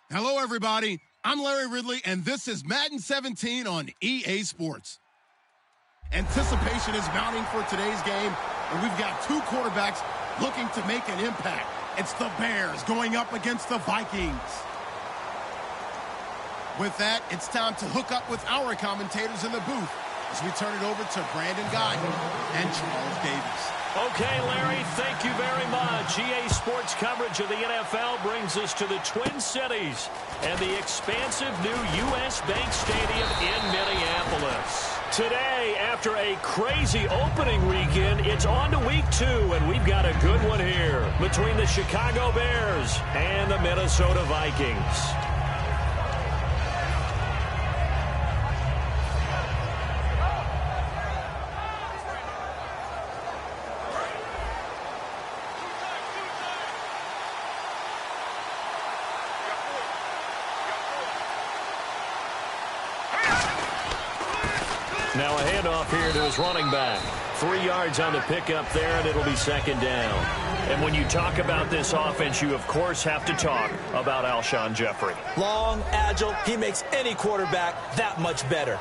Hello, everybody. I'm Larry Ridley, and this is Madden 17 on EA Sports. Anticipation is mounting for today's game, and we've got two quarterbacks looking to make an impact. It's the Bears going up against the Vikings. With that, it's time to hook up with our commentators in the booth as we turn it over to Brandon Guyton and Charles Davis. Okay, Larry, thank you very much. EA Sports coverage of the NFL brings us to the Twin Cities and the expansive new U.S. Bank Stadium in Minneapolis. Today, after a crazy opening weekend, it's on to week 2, and we've got a good one here between the Chicago Bears and the Minnesota Vikings. Now a handoff here to his running back. 3 yards on the pickup there, and it'll be second down. And when you talk about this offense, you, of course, have to talk about Alshon Jeffrey. Long, agile, he makes any quarterback that much better.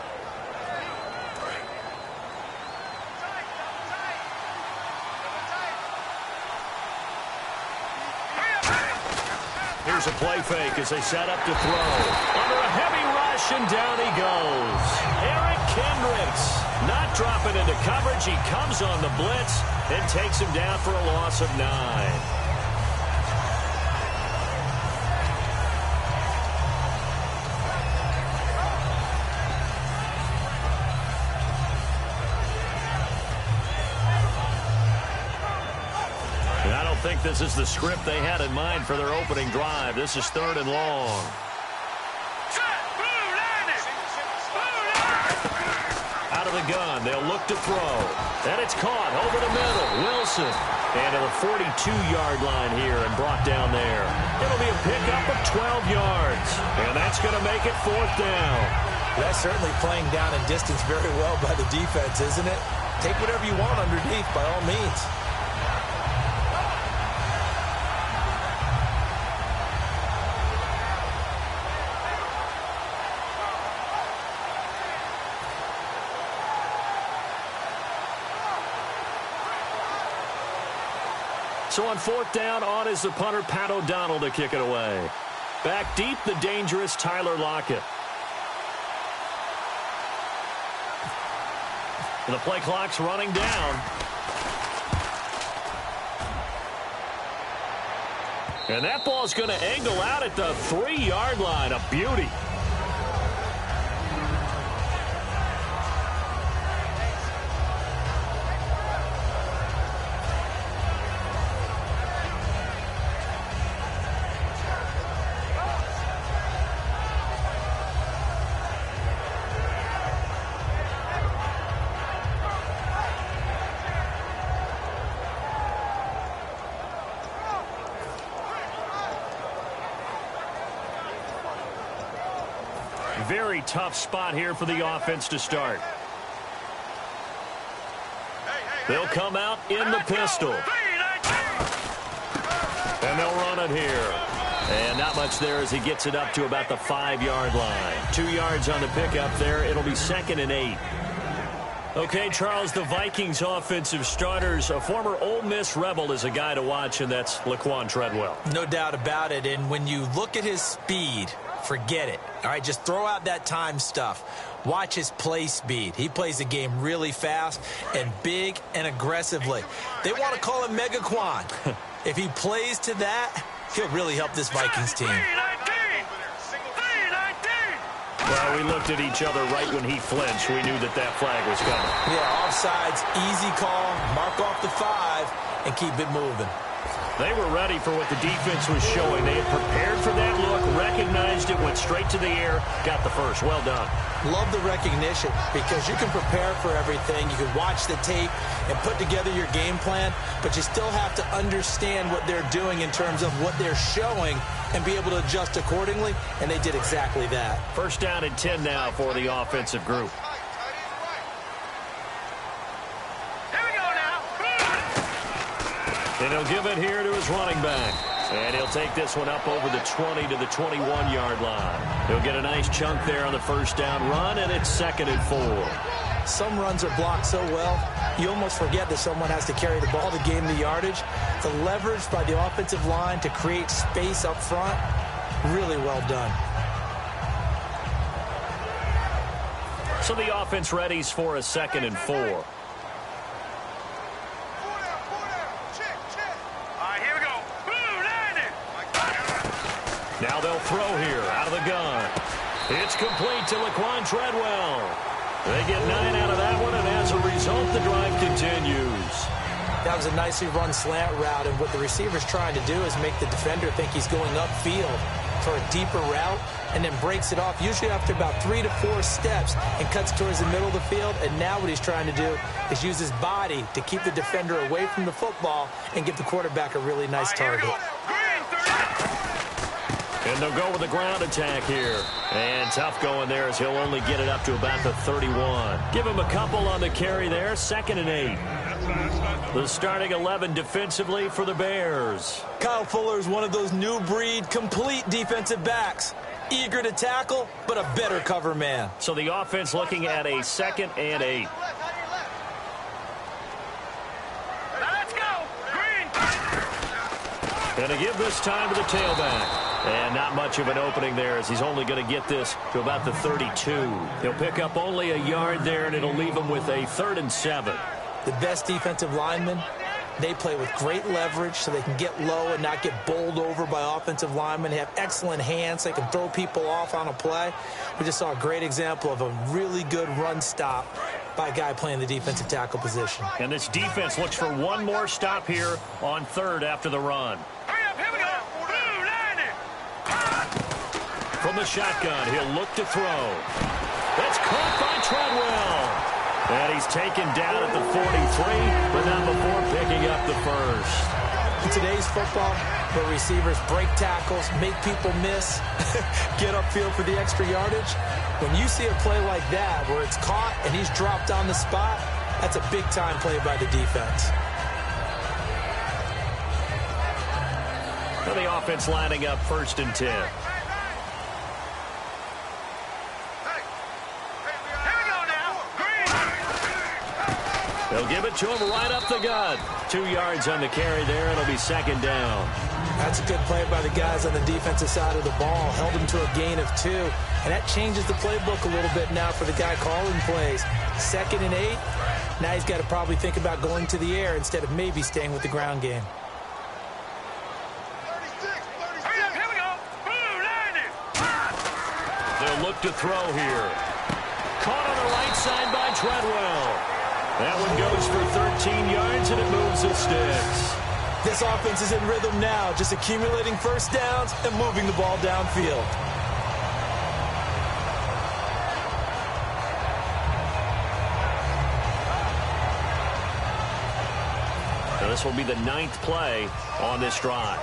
Here's a play fake as they set up to throw. Under a heavy rush, and down he goes. Eric Kendricks not dropping into coverage. He comes on the blitz and takes him down for a loss of 9. I don't think this is the script they had in mind for their opening drive. This is 3rd and long. Out of the gun, they'll look to throw. And it's caught over the middle. Wilson. And to the 42-yard line here and brought down there. It'll be a pickup of 12 yards. And that's going to make it 4th down. That's certainly playing down in distance very well by the defense, isn't it? Take whatever you want underneath by all means. So on 4th down, on is the punter, Pat O'Donnell, to kick it away. Back deep, the dangerous Tyler Lockett. And the play clock's running down. And that ball's going to angle out at the 3-yard line. A beauty. Very tough spot here for the offense to start. They'll come out in the pistol. And they'll run it here. And not much there as he gets it up to about the 5-yard line. 2 yards on the pickup there. It'll be 2nd and 8. Okay, Charles, the Vikings offensive starters, a former Ole Miss Rebel is a guy to watch, and that's Laquan Treadwell. No doubt about it. And when you look at his speed, forget it. All right, just throw out that time stuff. Watch his play speed. He plays the game really fast and big and aggressively. They want to call him Megaquan. If he plays to that, he'll really help this Vikings team. Well, we looked at each other right when he flinched. We knew that that flag was coming. Yeah, offsides, easy call, mark off the 5, and keep it moving. They were ready for what the defense was showing. They had prepared for that look, recognized it, went straight to the air, got the first. Well done. Love the recognition because you can prepare for everything. You can watch the tape and put together your game plan, but you still have to understand what they're doing in terms of what they're showing and be able to adjust accordingly, and they did exactly that. 1st down and 10 now for the offensive group. Here we go now. And he'll give it here to his running back. And he'll take this one up over the 20 to the 21-yard line. He'll get a nice chunk there on the first down run, and it's 2nd and 4. Some runs are blocked so well, you almost forget that someone has to carry the ball to gain the yardage. The leverage by the offensive line to create space up front, really well done. So the offense readies for a 2nd and 4. Now they'll throw here out of the gun. It's complete to Laquan Treadwell. They get 9 out of that one, and as a result, the drive continues. That was a nicely run slant route, and what the receiver's trying to do is make the defender think he's going upfield for a deeper route, and then breaks it off, usually after about 3 to 4 steps, and cuts towards the middle of the field. And now what he's trying to do is use his body to keep the defender away from the football and give the quarterback a really nice target. And they'll go with the ground attack here. And tough going there as he'll only get it up to about the 31. Give him a couple on the carry there. 2nd and 8. The starting 11 defensively for the Bears. Kyle Fuller is one of those new breed complete defensive backs. Eager to tackle, but a better cover man. So the offense looking at a 2nd and 8. Let's go! Green! And to give this time to the tailback. And not much of an opening there as he's only going to get this to about the 32. He'll pick up only a yard there, and it'll leave him with a 3rd and 7. The best defensive linemen, they play with great leverage so they can get low and not get bowled over by offensive linemen. They have excellent hands. They can throw people off on a play. We just saw a great example of a really good run stop by a guy playing the defensive tackle position. And this defense looks for one more stop here on 3rd after the run. Here we go! From the shotgun, he'll look to throw. That's caught by Treadwell. And he's taken down at the 43, but not before picking up the first. In today's football, where receivers break tackles, make people miss, get upfield for the extra yardage, when you see a play like that where it's caught and he's dropped on the spot, that's a big-time play by the defense. For the offense lining up 1st and 10. They'll give it to him right up the gut. 2 yards on the carry there. It'll be 2nd down. That's a good play by the guys on the defensive side of the ball. Held him to a gain of 2. And that changes the playbook a little bit now for the guy calling plays. 2nd and 8. Now he's got to probably think about going to the air instead of maybe staying with the ground game. Here we go! They'll look to throw here. Caught on the right side by Treadwell. That one goes for 13 yards, and it moves the sticks. This offense is in rhythm now, just accumulating first downs and moving the ball downfield. Now this will be the 9th play on this drive.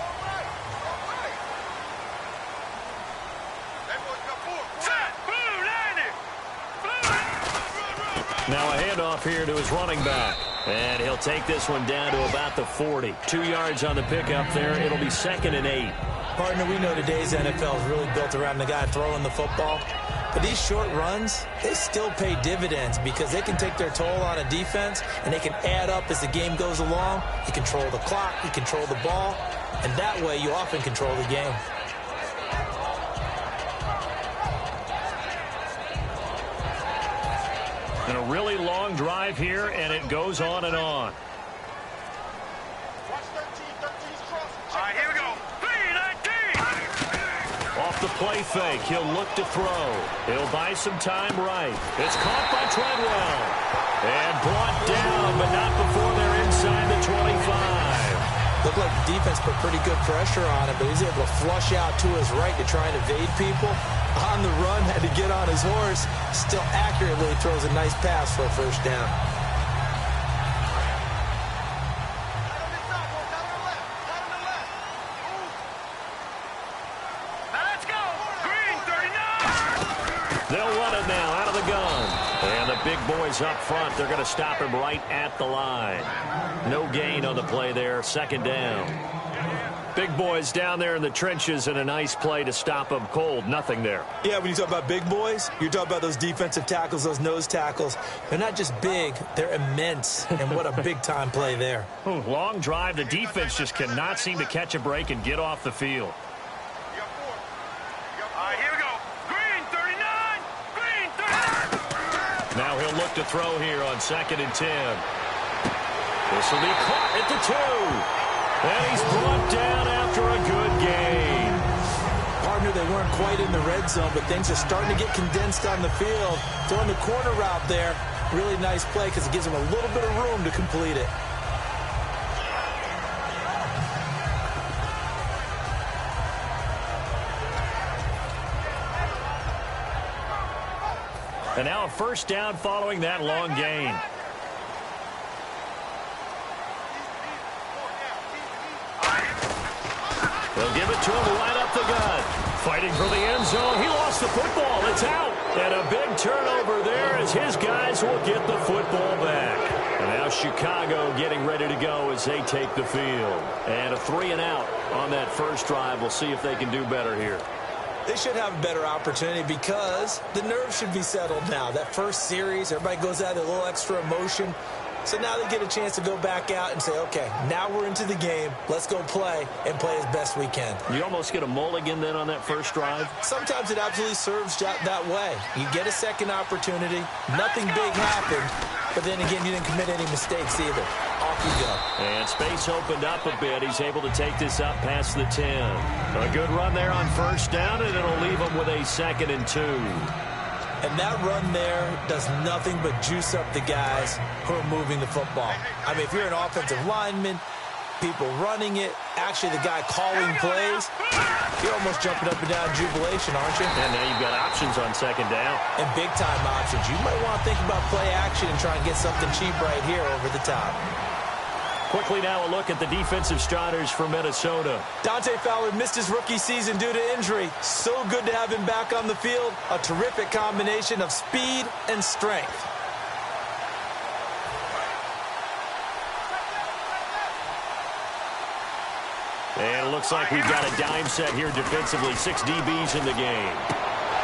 Now a handoff here to his running back. And he'll take this one down to about the 40. 2 yards on the pickup there. It'll be 2nd and 8. Partner, we know today's NFL is really built around the guy throwing the football. But these short runs, they still pay dividends because they can take their toll on a defense and they can add up as the game goes along. You control the clock, you control the ball, and that way you often control the game. And a really long drive here, and it goes on and on. All right, here we go. 3-19. Off the play fake, he'll look to throw. He'll buy some time right. It's caught by Treadwell. And brought down, but not before they're inside the 25. Looked like the defense put pretty good pressure on him, but he's able to flush out to his right to try and evade people. On the run, had to get on his horse. Still accurately throws a nice pass for a first down. Let's go. Green 39. They'll run it now out of the gun. And the big boys up front, they're going to stop him right at the line. No gain on the play there, 2nd down. Big boys down there in the trenches, and a nice play to stop them cold. Nothing there. Yeah, when you talk about big boys, you're talking about those defensive tackles, those nose tackles. They're not just big, they're immense. And what a big-time play there. Long drive. The defense just cannot seem to catch a break and get off the field. All right, here we go. Green 39. Green 39. Now he'll look to throw here on 2nd and 10. This will be caught at the 2. And he's brought down after a good gain. Partner, they weren't quite in the red zone, but things are starting to get condensed on the field. Throwing the corner route there, really nice play because it gives them a little bit of room to complete it. And now a first down following that long gain. They'll give it to him right up the gut. Fighting for the end zone. He lost the football. It's out. And a big turnover there as his guys will get the football back. And now Chicago getting ready to go as they take the field. And a 3-and-out on that first drive. We'll see if they can do better here. They should have a better opportunity because the nerves should be settled now. That first series, everybody goes out with a little extra emotion. So now they get a chance to go back out and say, okay, now we're into the game. Let's go play and play as best we can. You almost get a mulligan then on that first drive? Sometimes it absolutely serves that way. You get a second opportunity. Nothing big happened. But then again, you didn't commit any mistakes either. Off you go. And space opened up a bit. He's able to take this up past the 10. A good run there on first down, and it'll leave him with a 2nd and 2. And that run there does nothing but juice up the guys who are moving the football. I mean, if you're an offensive lineman, people running it, actually the guy calling plays, you're almost jumping up and down in jubilation, aren't you? And now you've got options on 2nd down. And big-time options. You might want to think about play action and try and get something cheap right here over the top. Quickly now a look at the defensive starters for Minnesota. Dante Fowler missed his rookie season due to injury. So good to have him back on the field. A terrific combination of speed and strength. And it looks like we've got a dime set here defensively. 6 DBs in the game.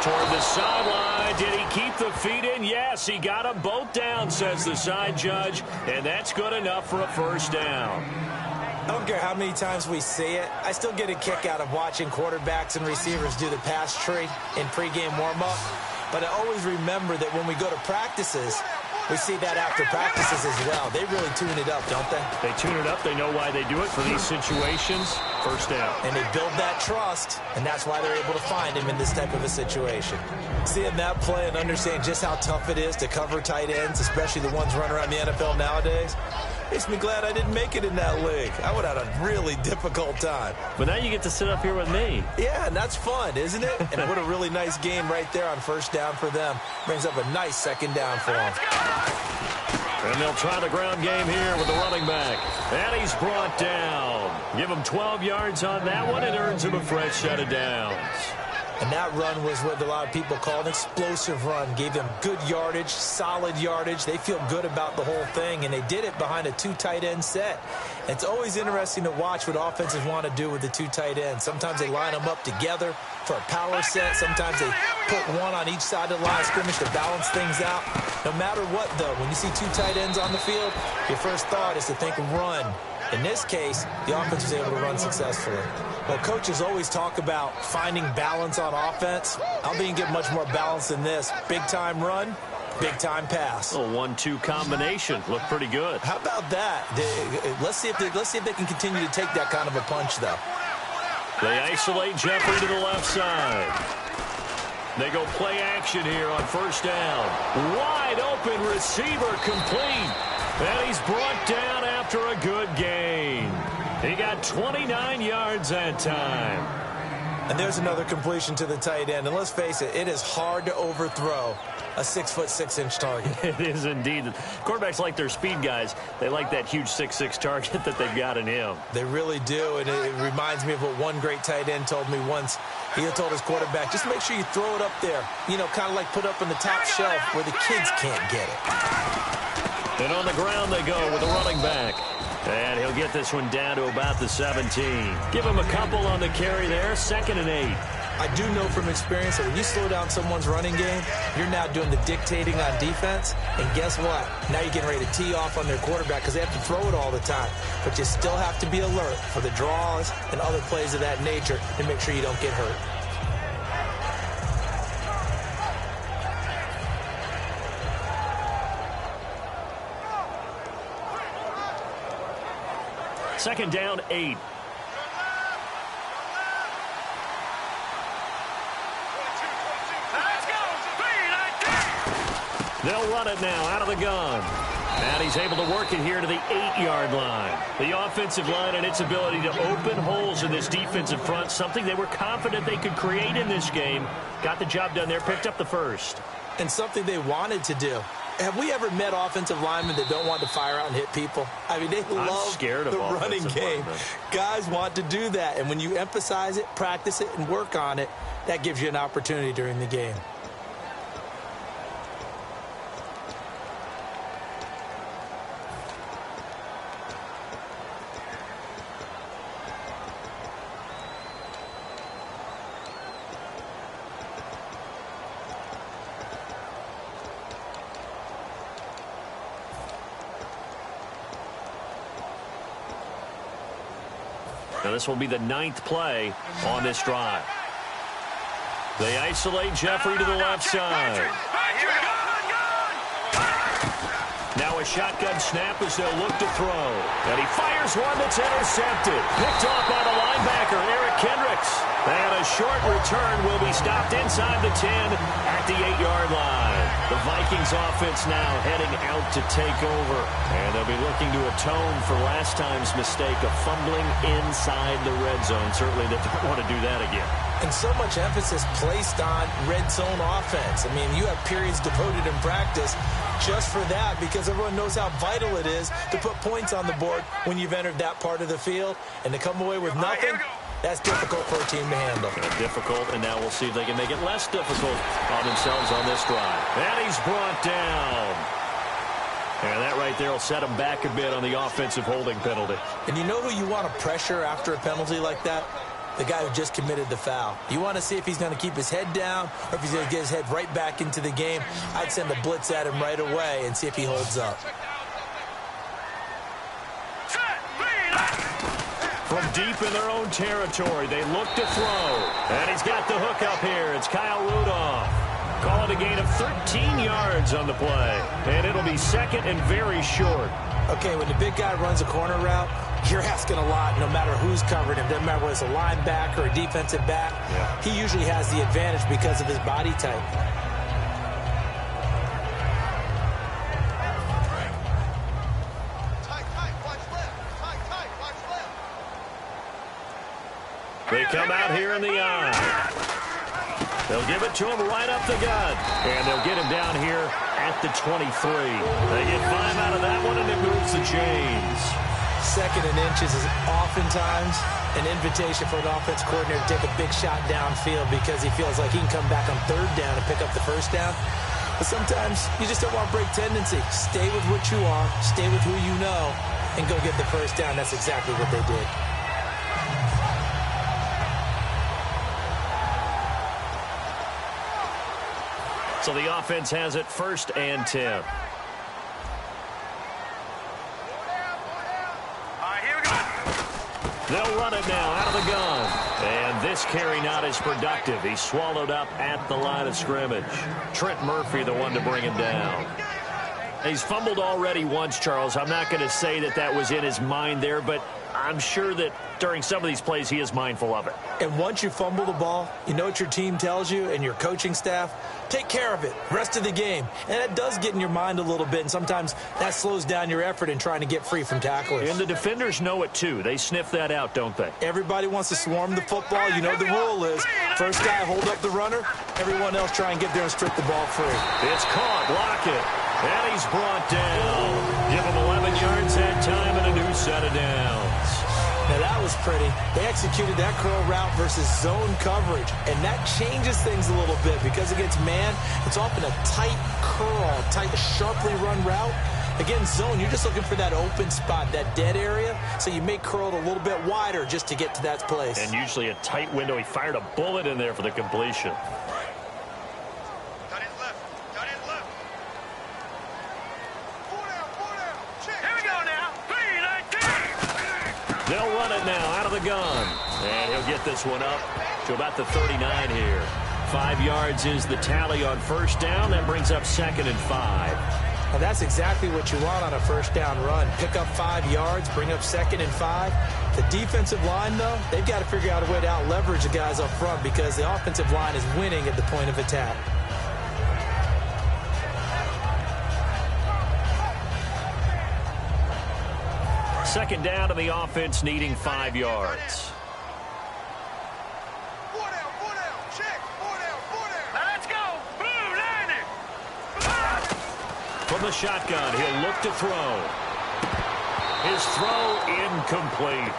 Toward the sideline. Did he keep the feet in? Yes, he got them both down, says the side judge. And that's good enough for a first down. I don't care how many times we see it. I still get a kick out of watching quarterbacks and receivers do the pass tree in pregame warm-up. But I always remember that when we go to practices, we see that after practices as well. They really tune it up, don't they? They tune it up. They know why they do it for these situations. First down. And they build that trust, and that's why they're able to find him in this type of a situation. Seeing that play and understanding just how tough it is to cover tight ends, especially the ones running around the NFL nowadays, makes me glad I didn't make it in that league. I would have had a really difficult time. But now you get to sit up here with me. Yeah, and that's fun, isn't it? And what a really nice game right there on first down for them. Brings up a nice 2nd down for them. And they'll try the ground game here with the running back. And he's brought down. Give him 12 yards on that one. It earns him a fresh set of downs. And that run was what a lot of people call an explosive run. Gave them good yardage, solid yardage. They feel good about the whole thing, and they did it behind a 2 tight end set. It's always interesting to watch what offenses want to do with the 2 tight ends. Sometimes they line them up together for a power set. Sometimes they put one on each side of the line of scrimmage to balance things out. No matter what, though, when you see 2 tight ends on the field, your first thought is to think run. In this case, the offense was able to run successfully. Well, coaches always talk about finding balance on offense. I don't think you can get much more balance than this. Big-time run, big-time pass. A 1-2 combination. Looked pretty good. How about that? Let's see if they can continue to take that kind of a punch, though. They isolate Jeffrey to the left side. They go play action here on first down. Wide open receiver complete. And he's brought down after a good gain. He got 29 yards that time. And there's another completion to the tight end. And let's face it, it is hard to overthrow a 6'6" target. It is indeed. Quarterbacks like their speed guys. They like that huge 6'6" target that they've got in him. They really do. And it reminds me of what one great tight end told me once. He told his quarterback, just make sure you throw it up there. You know, kind of like put up on the top shelf where the kids can't get it. And on the ground they go with a running back. And he'll get this one down to about the 17. Give him a couple on the carry there. 2nd and 8. I do know from experience that when you slow down someone's running game, you're now doing the dictating on defense. And guess what? Now you're getting ready to tee off on their quarterback because they have to throw it all the time. But you still have to be alert for the draws and other plays of that nature to make sure you don't get hurt. Second down, 8. They'll run it now out of the gun. And he's able to work it here to the 8-yard line. The offensive line and its ability to open holes in this defensive front, something they were confident they could create in this game. Got the job done there, picked up the first. And something they wanted to do. Have we ever met offensive linemen that don't want to fire out and hit people? I mean, they love the running game. Guys want to do that. And when you emphasize it, practice it, and work on it, that gives you an opportunity during the game. Now this will be the 9th play on this drive. They isolate Jeffrey to the left side. Now a shotgun snap as they'll look to throw. And he fires one that's intercepted. Picked off by the linebacker, Eric Kendricks. And a short return will be stopped inside the 10 at the 8-yard line. The Vikings offense now heading out to take over. And they'll be looking to atone for last time's mistake of fumbling inside the red zone. Certainly they don't want to do that again. And so much emphasis placed on red zone offense. I mean, you have periods devoted in practice just for that because everyone knows how vital it is to put points on the board when you've entered that part of the field. And to come away with nothing, that's difficult for a team to handle. Difficult, and now we'll see if they can make it less difficult on themselves on this drive. And he's brought down. And that right there will set him back a bit on the offensive holding penalty. And you know who you want to pressure after a penalty like that? The guy who just committed the foul. You want to see if he's going to keep his head down or if he's going to get his head right back into the game. I'd send a blitz at him right away and see if he holds up. From deep in their own territory, they look to throw. And he's got the hook up here. It's Kyle Rudolph. Call it a gain of 13 yards on the play. And it'll be 2nd and very short. Okay, when the big guy runs a corner route, you're asking a lot no matter who's covering him. Doesn't matter whether it's a linebacker or a defensive back. Yeah. He usually has the advantage because of his body type. They come out here in the eye. They'll give it to him right up the gut. And they'll get him down here at the 23. They get 5 out of that one, and it moves the chains. 2nd and inches is oftentimes an invitation for an offense coordinator to take a big shot downfield because he feels like he can come back on 3rd down and pick up the 1st down. But sometimes you just don't want to break tendency. Stay with what you are, stay with who you know, and go get the 1st down. That's exactly what they did. So the offense has it 1st and 10. They'll run it now out of the gun. And this carry not as productive. He's swallowed up at the line of scrimmage. Trent Murphy, the one to bring him down. He's fumbled already once, Charles. I'm not going to say that that was in his mind there, but I'm sure that during some of these plays he is mindful of it. And once you fumble the ball, you know what your team tells you and your coaching staff? Take care of it. Rest of the game. And it does get in your mind a little bit, and sometimes that slows down your effort in trying to get free from tacklers. And the defenders know it, too. They sniff that out, don't they? Everybody wants to swarm the football. You know the rule is first guy hold up the runner, everyone else try and get there and strip the ball free. It's caught. Lockett. And he's brought down. Give him 11 yards that time and a new set of downs. Now that was pretty. They executed that curl route versus zone coverage, and that changes things a little bit because against man, it's often a tight curl, tight, sharply run route, Against zone, you're just looking for that open spot, that dead area, so you may curl it a little bit wider just to get to that place. And usually a tight window. He fired a bullet in there for the completion. They'll run it now out of the gun. And he'll get this one up to about the 39 here. 5 yards is the tally on first down. That brings up 2nd and 5. Now that's exactly what you want on a first down run. Pick up 5 yards, bring up 2nd and 5. The defensive line, though, they've got to figure out a way to out-leverage the guys up front because the offensive line is winning at the point of attack. Second down to the offense, needing 5 yards. Let's go. Blue line it. From the shotgun, he'll look to throw. His throw incomplete.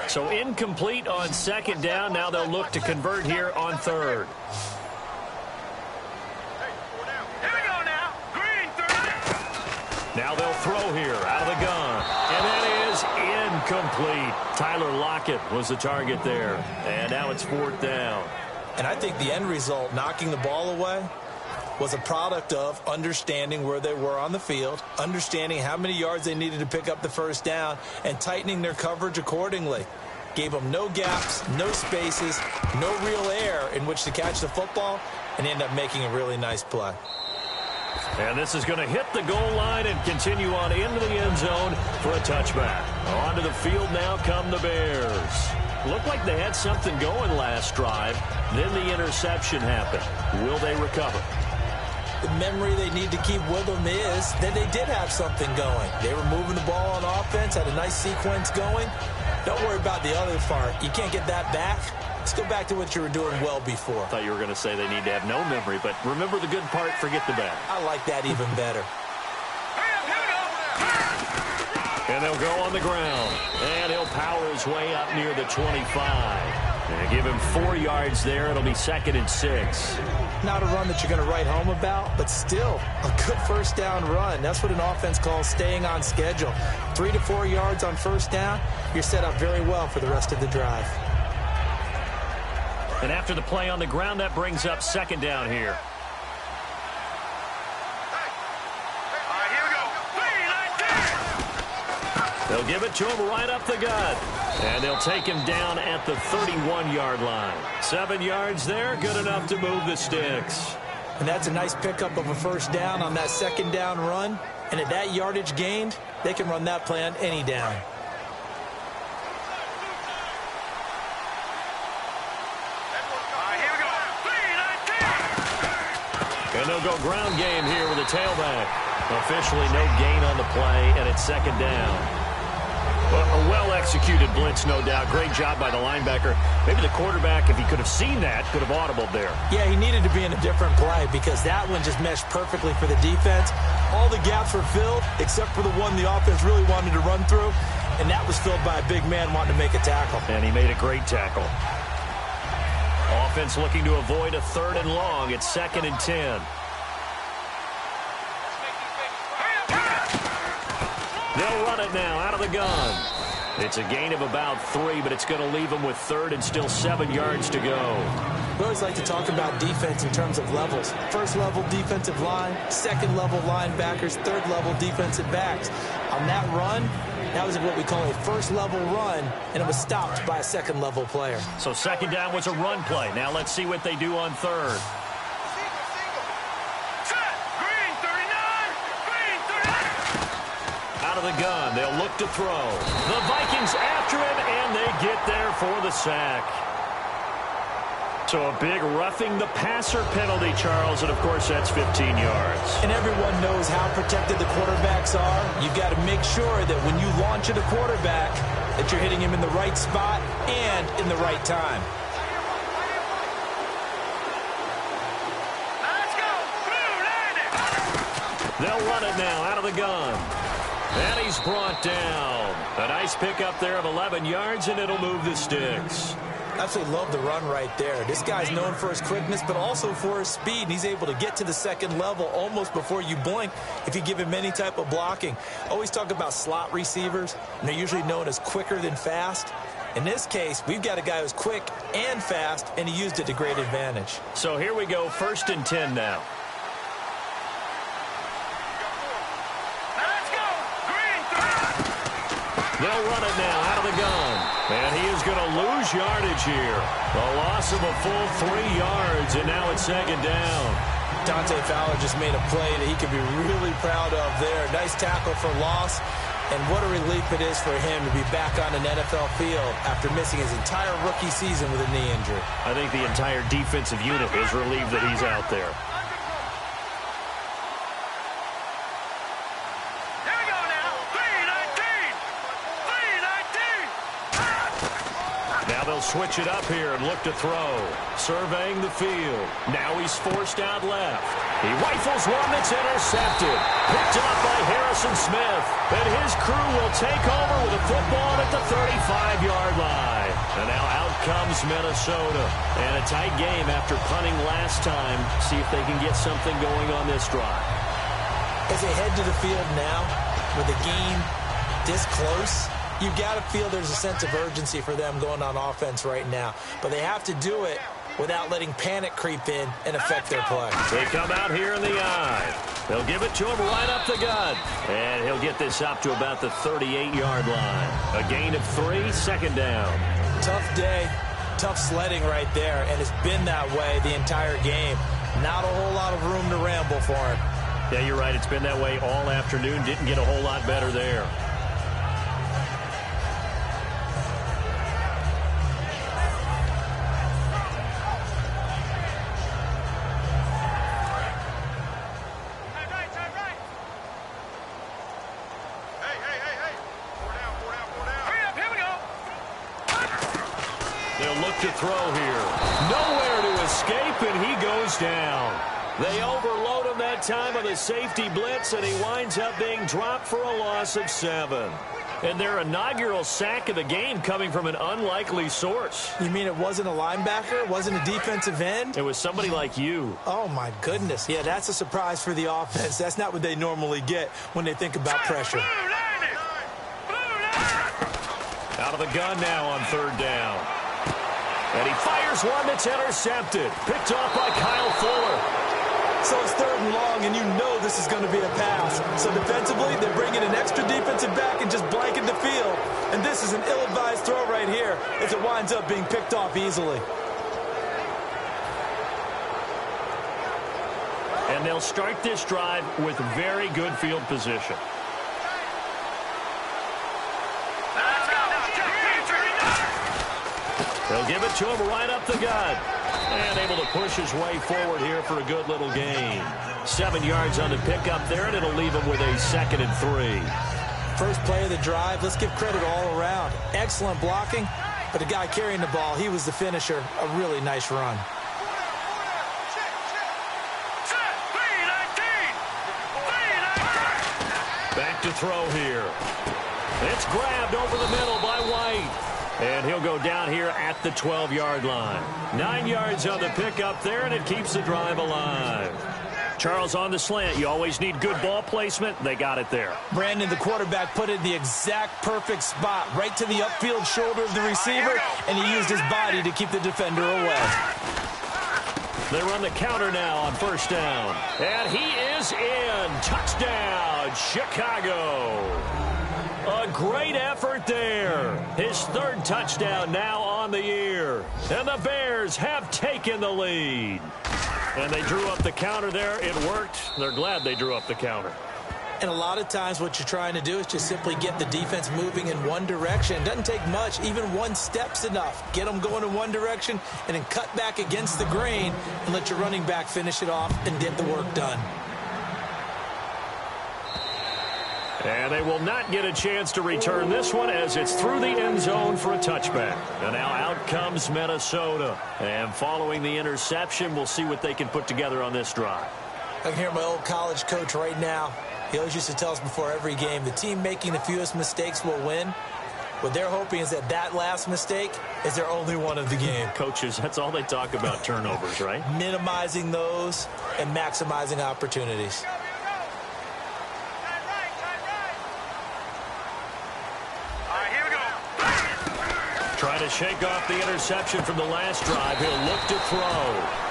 So incomplete on second down. Now they'll look to convert here on third. Here we go now. Green 30. Now they'll throw here out of the gun. And that is incomplete. Tyler Lockett was the target there. And now it's 4th down. And I think the end result, knocking the ball away, was a product of understanding where they were on the field, understanding how many yards they needed to pick up the first down, and tightening their coverage accordingly. Gave them no gaps, no spaces, no real air in which to catch the football, and end up making a really nice play. And this is going to hit the goal line and continue on into the end zone for a touchback. Onto the field now come the Bears. Looked like they had something going last drive. Then the interception happened. Will they recover? The memory they need to keep with them is that they did have something going. They were moving the ball on offense, had a nice sequence going. Don't worry about the other part. You can't get that back. Let's go back to what you were doing well before. I thought you were going to say they need to have no memory, but remember the good part, forget the bad. I like that even better. And they'll go on the ground. And he'll power his way up near the 25. And give him 4 yards there. It'll be 2nd and 6. Not a run that you're going to write home about, but still a good first down run. That's what an offense calls staying on schedule. 3 to 4 yards on first down, you're set up very well for the rest of the drive. And after the play on the ground, that brings up 2nd down here. They'll give it to him right up the gut. And they'll take him down at the 31-yard line. 7 yards there, good enough to move the sticks. And that's a nice pickup of a first down on that second down run. And at that yardage gained, they can run that play on any down. And they'll go ground game here with a tailback. Officially no gain on the play, and it's 2nd down. A well-executed blitz, no doubt. Great job by the linebacker. Maybe the quarterback, if he could have seen that, could have audibled there. Yeah, he needed to be in a different play because that one just meshed perfectly for the defense. All the gaps were filled except for the one the offense really wanted to run through, and that was filled by a big man wanting to make a tackle. And he made a great tackle. Offense looking to avoid a 3rd and long. It's 2nd and 10. They'll run it now out of the gun. It's a gain of about 3, but it's going to leave them with 3rd and still 7 yards to go. We always like to talk about defense in terms of levels. First level defensive line, second level linebackers, third level defensive backs. On that run, that was what we call a first level run, and it was stopped by a second level player. So 2nd down was a run play. Now let's see what they do on 3rd. Of the gun, they'll look to throw. The Vikings after him, and they get there for the sack. So a big roughing the passer penalty, Charles, and of course that's 15 yards. And everyone knows how protected the quarterbacks are. You've got to make sure that when you launch at a quarterback that you're hitting him in the right spot and in the right time. They'll run it now out of the gun. And he's brought down. A nice pickup there of 11 yards, and it'll move the sticks. Absolutely love the run right there. This guy's known for his quickness, but also for his speed. And he's able to get to the second level almost before you blink if you give him any type of blocking. Always talk about slot receivers, and they're usually known as quicker than fast. In this case, we've got a guy who's quick and fast, and he used it to great advantage. So here we go, 1st and 10 now. They'll run it now out of the gun. And he is going to lose yardage here. A loss of a full 3 yards, and now it's 2nd down. Dante Fowler just made a play that he could be really proud of there. Nice tackle for loss. And what a relief it is for him to be back on an NFL field after missing his entire rookie season with a knee injury. I think the entire defensive unit is relieved that he's out there. They'll switch it up here and look to throw. Surveying the field. Now he's forced out left. He rifles one that's intercepted. Picked up by Harrison Smith. And his crew will take over with a football at the 35-yard line. And now out comes Minnesota. And a tight game after punting last time. See if they can get something going on this drive. As they head to the field now, with the game this close, you got to feel there's a sense of urgency for them going on offense right now. But they have to do it without letting panic creep in and affect their play. They come out here in the eye. They'll give it to him right up the gut. And he'll get this up to about the 38-yard line. A gain of 3, 2nd down. Tough day, tough sledding right there. And it's been that way the entire game. Not a whole lot of room to ramble for him. Yeah, you're right. It's been that way all afternoon. Didn't get a whole lot better there. To throw here. Nowhere to escape, and he goes down. They overload him that time with a safety blitz, and he winds up being dropped for a loss of 7. And their inaugural sack of the game coming from an unlikely source. You mean it wasn't a linebacker? It wasn't a defensive end? It was somebody like you. Oh, my goodness. Yeah, that's a surprise for the offense. That's not what they normally get when they think about pressure. Out of the gun now on 3rd down. And he fires one that's intercepted. Picked off by Kyle Fuller. So it's 3rd and long, and you know this is going to be a pass. So defensively, they're bringing an extra defensive back and just blanket the field. And this is an ill-advised throw right here as it winds up being picked off easily. And they'll start this drive with very good field position. They'll give it to him right up the gut. And able to push his way forward here for a good little gain. 7 yards on the pickup there, and it'll leave him with a 2nd and 3. First play of the drive, let's give credit all around. Excellent blocking, but the guy carrying the ball, he was the finisher. A really nice run. Back to throw here. It's grabbed over the middle by White. And he'll go down here at the 12-yard line. 9 yards on the pickup there, and it keeps the drive alive. Charles, on the slant, you always need good ball placement. They got it there. Brandon, the quarterback, put it in the exact perfect spot, right to the upfield shoulder of the receiver, and he used his body to keep the defender away. They run the counter now on 1st down. And he is in. Touchdown, Chicago. A great effort there. His 3rd touchdown now on the year. And the Bears have taken the lead. And they drew up the counter there. It worked. They're glad they drew up the counter. And a lot of times what you're trying to do is just simply get the defense moving in one direction. It doesn't take much. Even 1 step's enough. Get them going in one direction and then cut back against the grain and let your running back finish it off and get the work done. And they will not get a chance to return this one as it's through the end zone for a touchback. And now out comes Minnesota. And following the interception, we'll see what they can put together on this drive. I can hear my old college coach right now. He always used to tell us before every game, the team making the fewest mistakes will win. What they're hoping is that last mistake is their only one of the game. Coaches, that's all they talk about, turnovers, right? Minimizing those and maximizing opportunities. Trying to shake off the interception from the last drive. He'll look to throw.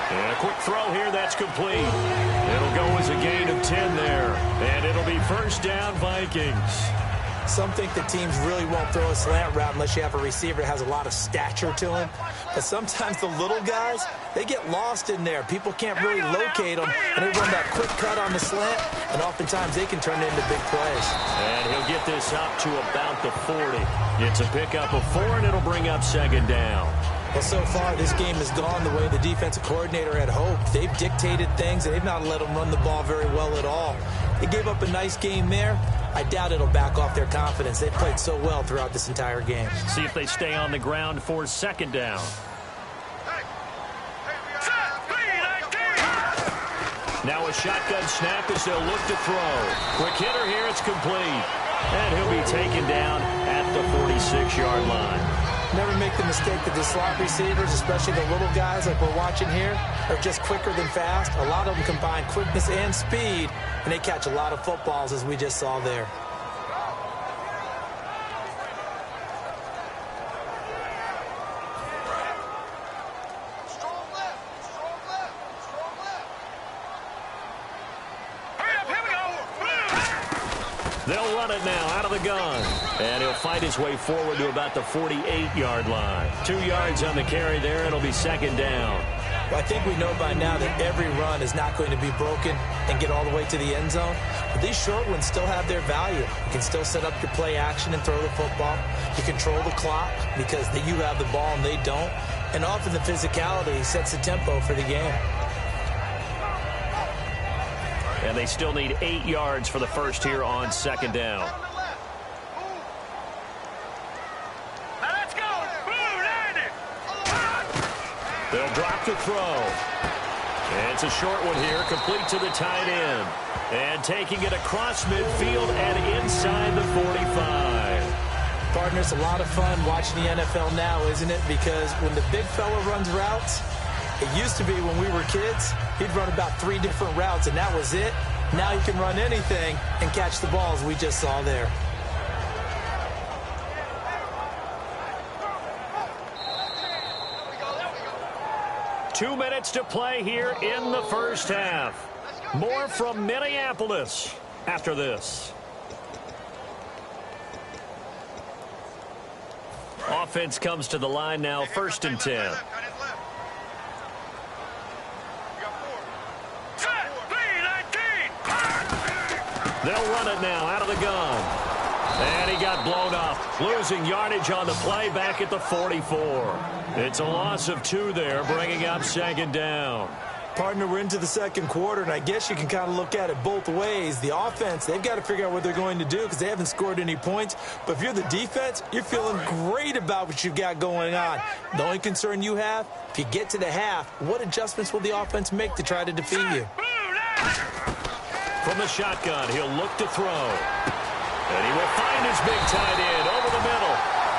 And a quick throw here, that's complete. It'll go as a gain of 10 there. And it'll be first down, Vikings. Some think that teams really won't throw a slant route unless you have a receiver that has a lot of stature to him. But sometimes the little guys, they get lost in there. People can't really locate them, and they run that quick cut on the slant, and oftentimes they can turn it into big plays. And he'll get this up to about the 40. It's a pickup of 4, and it'll bring up second down. Well, so far, this game has gone the way the defensive coordinator had hoped. They've dictated things, and they've not let them run the ball very well at all. They gave up a nice game there. I doubt it'll back off their confidence. They've played so well throughout this entire game. See if they stay on the ground for second down. Now a shotgun snap as they'll look to throw. Quick hitter here, it's complete. And he'll be taken down at the 46-yard line. Never make the mistake that the slot receivers, especially the little guys like we're watching here, are just quicker than fast. A lot of them combine quickness and speed, and they catch a lot of footballs, as we just saw there. They'll run it now out of the gun. And he'll fight his way forward to about the 48-yard line. 2 yards on the carry there. It'll be second down. Well, I think we know by now that every run is not going to be broken and get all the way to the end zone. But these short ones still have their value. You can still set up your play action and throw the football. You control the clock because you have the ball and they don't. And often the physicality sets the tempo for the game. And they still need 8 yards for the first here on second down. They'll drop to throw. And it's a short one here, complete to the tight end. And taking it across midfield and inside the 45. Partner, it's a lot of fun watching the NFL now, isn't it? Because when the big fella runs routes, it used to be when we were kids, he'd run about 3 different routes, and that was it. Now he can run anything and catch the balls we just saw there. Two minutes to play here in the first half. More from Minneapolis after this. Offense comes to the line now, 1st and 10. They'll run it now out of the gun. And he got blown up, losing yardage on the play back at the 44. It's a loss of 2 there, bringing up second down. Partner, we're into the second quarter, and I guess you can kind of look at it both ways. The offense, they've got to figure out what they're going to do because they haven't scored any points. But if you're the defense, you're feeling great about what you've got going on. The only concern you have, if you get to the half, what adjustments will the offense make to try to defeat you? From the shotgun, he'll look to throw. And he will find his big tight end over the middle.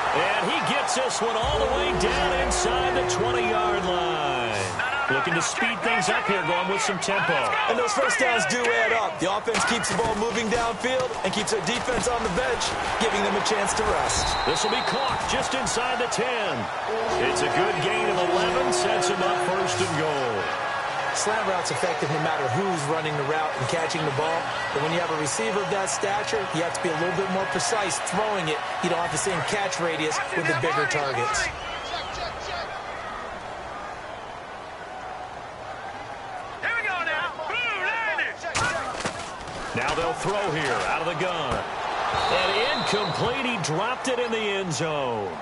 And he gets this one all the way down inside the 20-yard line. Looking to speed things up here, going with some tempo. And those first downs do add up. The offense keeps the ball moving downfield and keeps their defense on the bench, giving them a chance to rest. This will be caught just inside the 10. It's a good gain of 11, sets him up 1st and goal. Slant route's effective no matter who's running the route and catching the ball. But when you have a receiver of that stature, you have to be a little bit more precise throwing it. You don't have the same catch radius with the bigger targets. Now they'll throw here out of the gun. And incomplete. He dropped it in the end zone.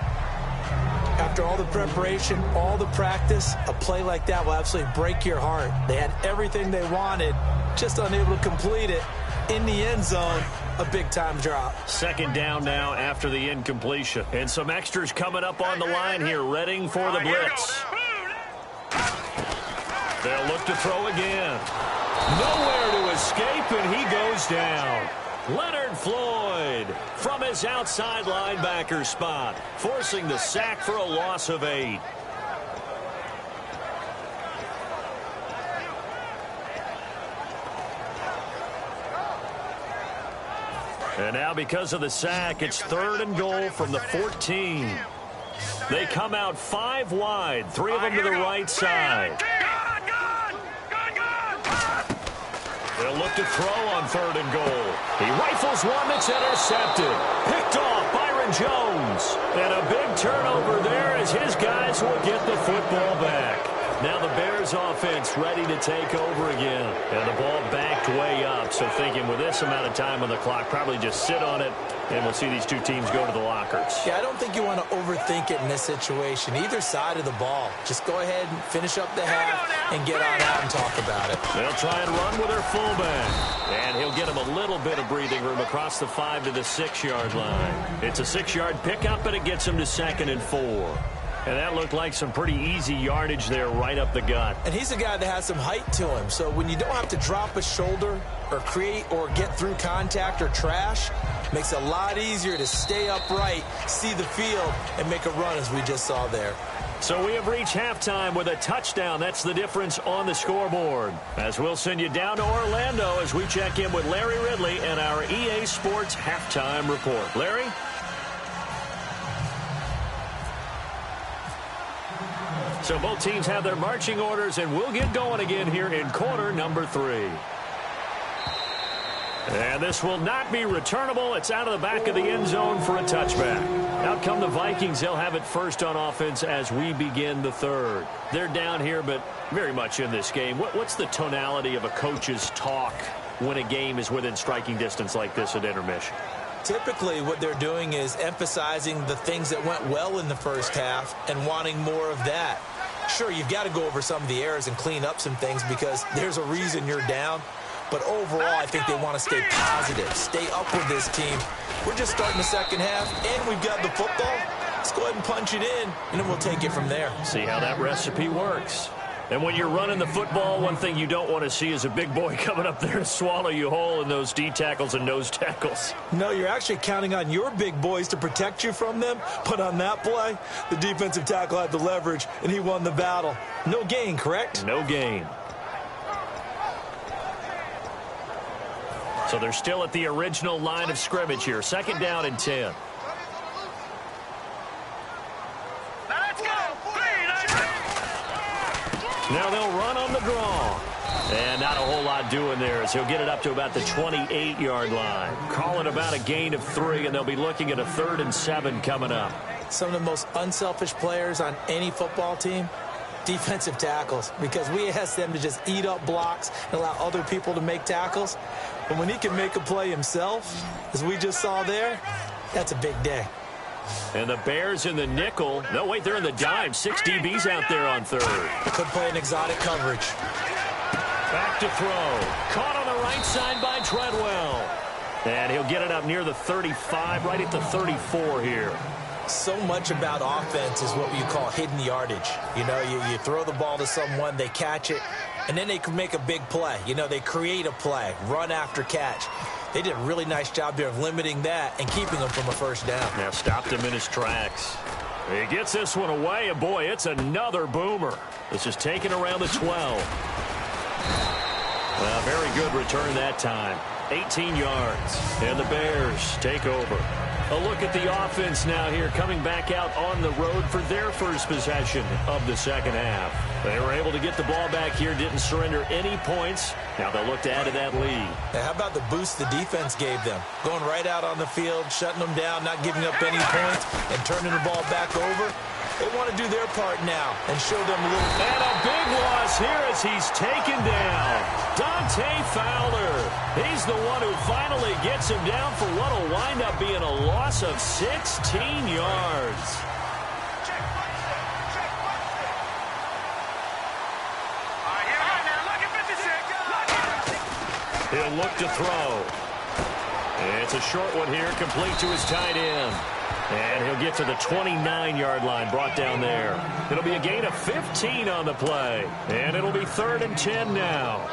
After all the preparation, all the practice, a play like that will absolutely break your heart. They had everything they wanted, just unable to complete it. In the end zone, a big-time drop. Second down now after the incompletion. And some extras coming up on the line here, readying for the blitz. They'll look to throw again. Nowhere to escape, and he goes down. Leonard Floyd from his outside linebacker spot, forcing the sack for a loss of 8. And now because of the sack, it's 3rd and goal from the 14. They come out 5 wide, 3 of them to the right side. They'll look to throw on 3rd and goal. He rifles one that's intercepted. Picked off Byron Jones. And a big turnover there as his guys will get the football back. Now the Bears offense ready to take over again. And the ball backed way up. So thinking with this amount of time on the clock, probably just sit on it, and we'll see these two teams go to the lockers. Yeah, I don't think you want to overthink it in this situation. Either side of the ball. Just go ahead and finish up the half and get on out and talk about it. They'll try and run with their fullback. And he'll get him a little bit of breathing room across the 5 to the 6-yard line. It's a 6-yard pickup, and it gets him to 2nd and 4. And that looked like some pretty easy yardage there right up the gut. And he's a guy that has some height to him. So when you don't have to drop a shoulder or create or get through contact or trash, makes it a lot easier to stay upright, see the field, and make a run as we just saw there. So we have reached halftime with a touchdown. That's the difference on the scoreboard. As we'll send you down to Orlando as we check in with Larry Ridley and our EA Sports halftime report. Larry? So both teams have their marching orders, and we'll get going again here in quarter number 3. And this will not be returnable. It's out of the back of the end zone for a touchback. Out come the Vikings. They'll have it first on offense as we begin the 3rd. They're down here, but very much in this game. What's the tonality of a coach's talk when a game is within striking distance like this at intermission? Typically, what they're doing is emphasizing the things that went well in the first half and wanting more of that. Sure, you've got to go over some of the errors and clean up some things because there's a reason you're down. But overall, I think they want to stay positive, stay up with this team. We're just starting the second half, and we've got the football. Let's go ahead and punch it in, and then we'll take it from there. See how that recipe works. And when you're running the football, one thing you don't want to see is a big boy coming up there to swallow you whole in those D tackles and nose tackles. No, you're actually counting on your big boys to protect you from them. But on that play, the defensive tackle had the leverage, and he won the battle. No gain, correct? No gain. So they're still at the original line of scrimmage here. 2nd down and 10. Now they'll run on the draw. And not a whole lot doing there as he'll get it up to about the 28-yard line. Call it about a gain of 3, and they'll be looking at a 3rd and 7 coming up. Some of the most unselfish players on any football team, defensive tackles, because we ask them to just eat up blocks and allow other people to make tackles. But when he can make a play himself, as we just saw there, that's a big day. And the Bears in the nickel. No, wait, they're in the dime. 6 DBs out there on 3rd. Could play an exotic coverage. Back to throw. Caught on the right side by Treadwell. And he'll get it up near the 35, right at the 34 here. So much about offense is what you call hidden yardage. You know, you throw the ball to someone, they catch it, and then they can make a big play. You know, they create a play, run after catch. They did a really nice job there of limiting that and keeping him from a first down. Now stopped him in his tracks. He gets this one away, and boy, it's another boomer. This is taken around the 12. Very good return that time. 18 yards. And the Bears take over. A look at the offense now here, coming back out on the road for their first possession of the second half. They were able to get the ball back here, didn't surrender any points. Now they'll look to add to that lead. Now, how about the boost the defense gave them? Going right out on the field, shutting them down, not giving up any points, and turning the ball back over. They want to do their part now and show them a little. And a big loss here as he's taken down. Dante Fowler. He's the one who finally gets him down for what will wind up being a loss of 16 yards. He'll look to throw. It's a short one here, complete to his tight end. And he'll get to the 29-yard line, brought down there. It'll be a gain of 15 on the play. And it'll be 3rd and 10 now.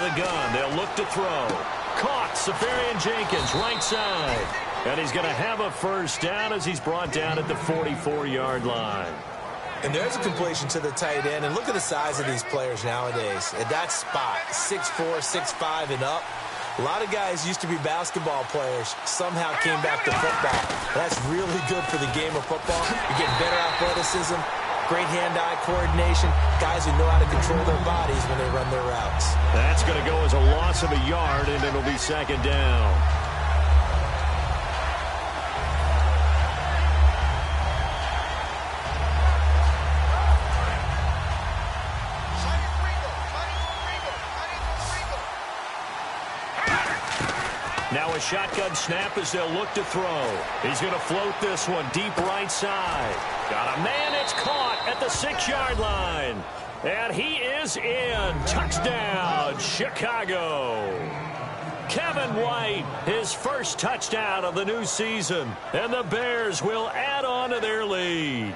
the gun. They'll look to throw. Caught. Safarian Jenkins, right side. And he's going to have a first down as he's brought down at the 44-yard line. And there's a completion to the tight end. And look at the size of these players nowadays. At that spot, 6'4", 6'5", and up. A lot of guys used to be basketball players, somehow came back to football. That's really good for the game of football. You're getting better athleticism, great hand-eye coordination, guys who know how to control their bodies when they run their routes. That's going to go as a loss of a yard, and it'll be second down. Now a shotgun snap as they'll look to throw. He's going to float this one deep right side. Got a man, it's caught at the 6-yard line. And he is in. Touchdown, Chicago. Kevin White, his first touchdown of the new season. And the Bears will add on to their lead.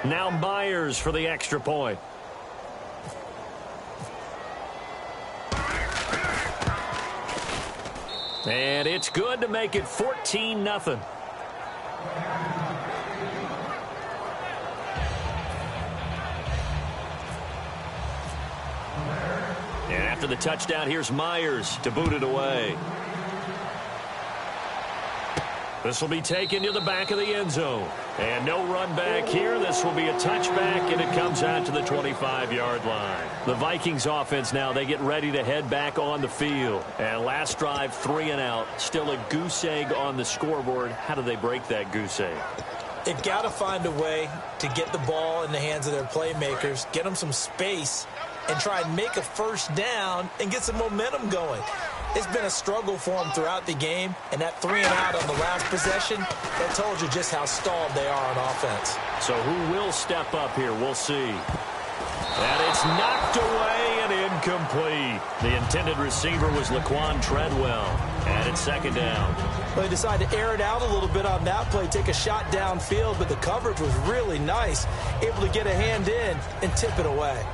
Now Myers for the extra point. And it's good to make it 14-0. And after the touchdown, here's Myers to boot it away. This will be taken to the back of the end zone. And no run back here. This will be a touchback, and it comes out to the 25-yard line. The Vikings offense now, they get ready to head back on the field. And last drive, 3 and out. Still a goose egg on the scoreboard. How do they break that goose egg? They've got to find a way to get the ball in the hands of their playmakers, get them some space, and try and make a first down and get some momentum going. It's been a struggle for them throughout the game, and that 3 and out on the last possession, that told you just how stalled they are on offense. So who will step up here? We'll see. And it's knocked away and incomplete. The intended receiver was Laquan Treadwell. And it's second down. Well, they decided to air it out a little bit on that play, take a shot downfield, but the coverage was really nice, able to get a hand in and tip it away.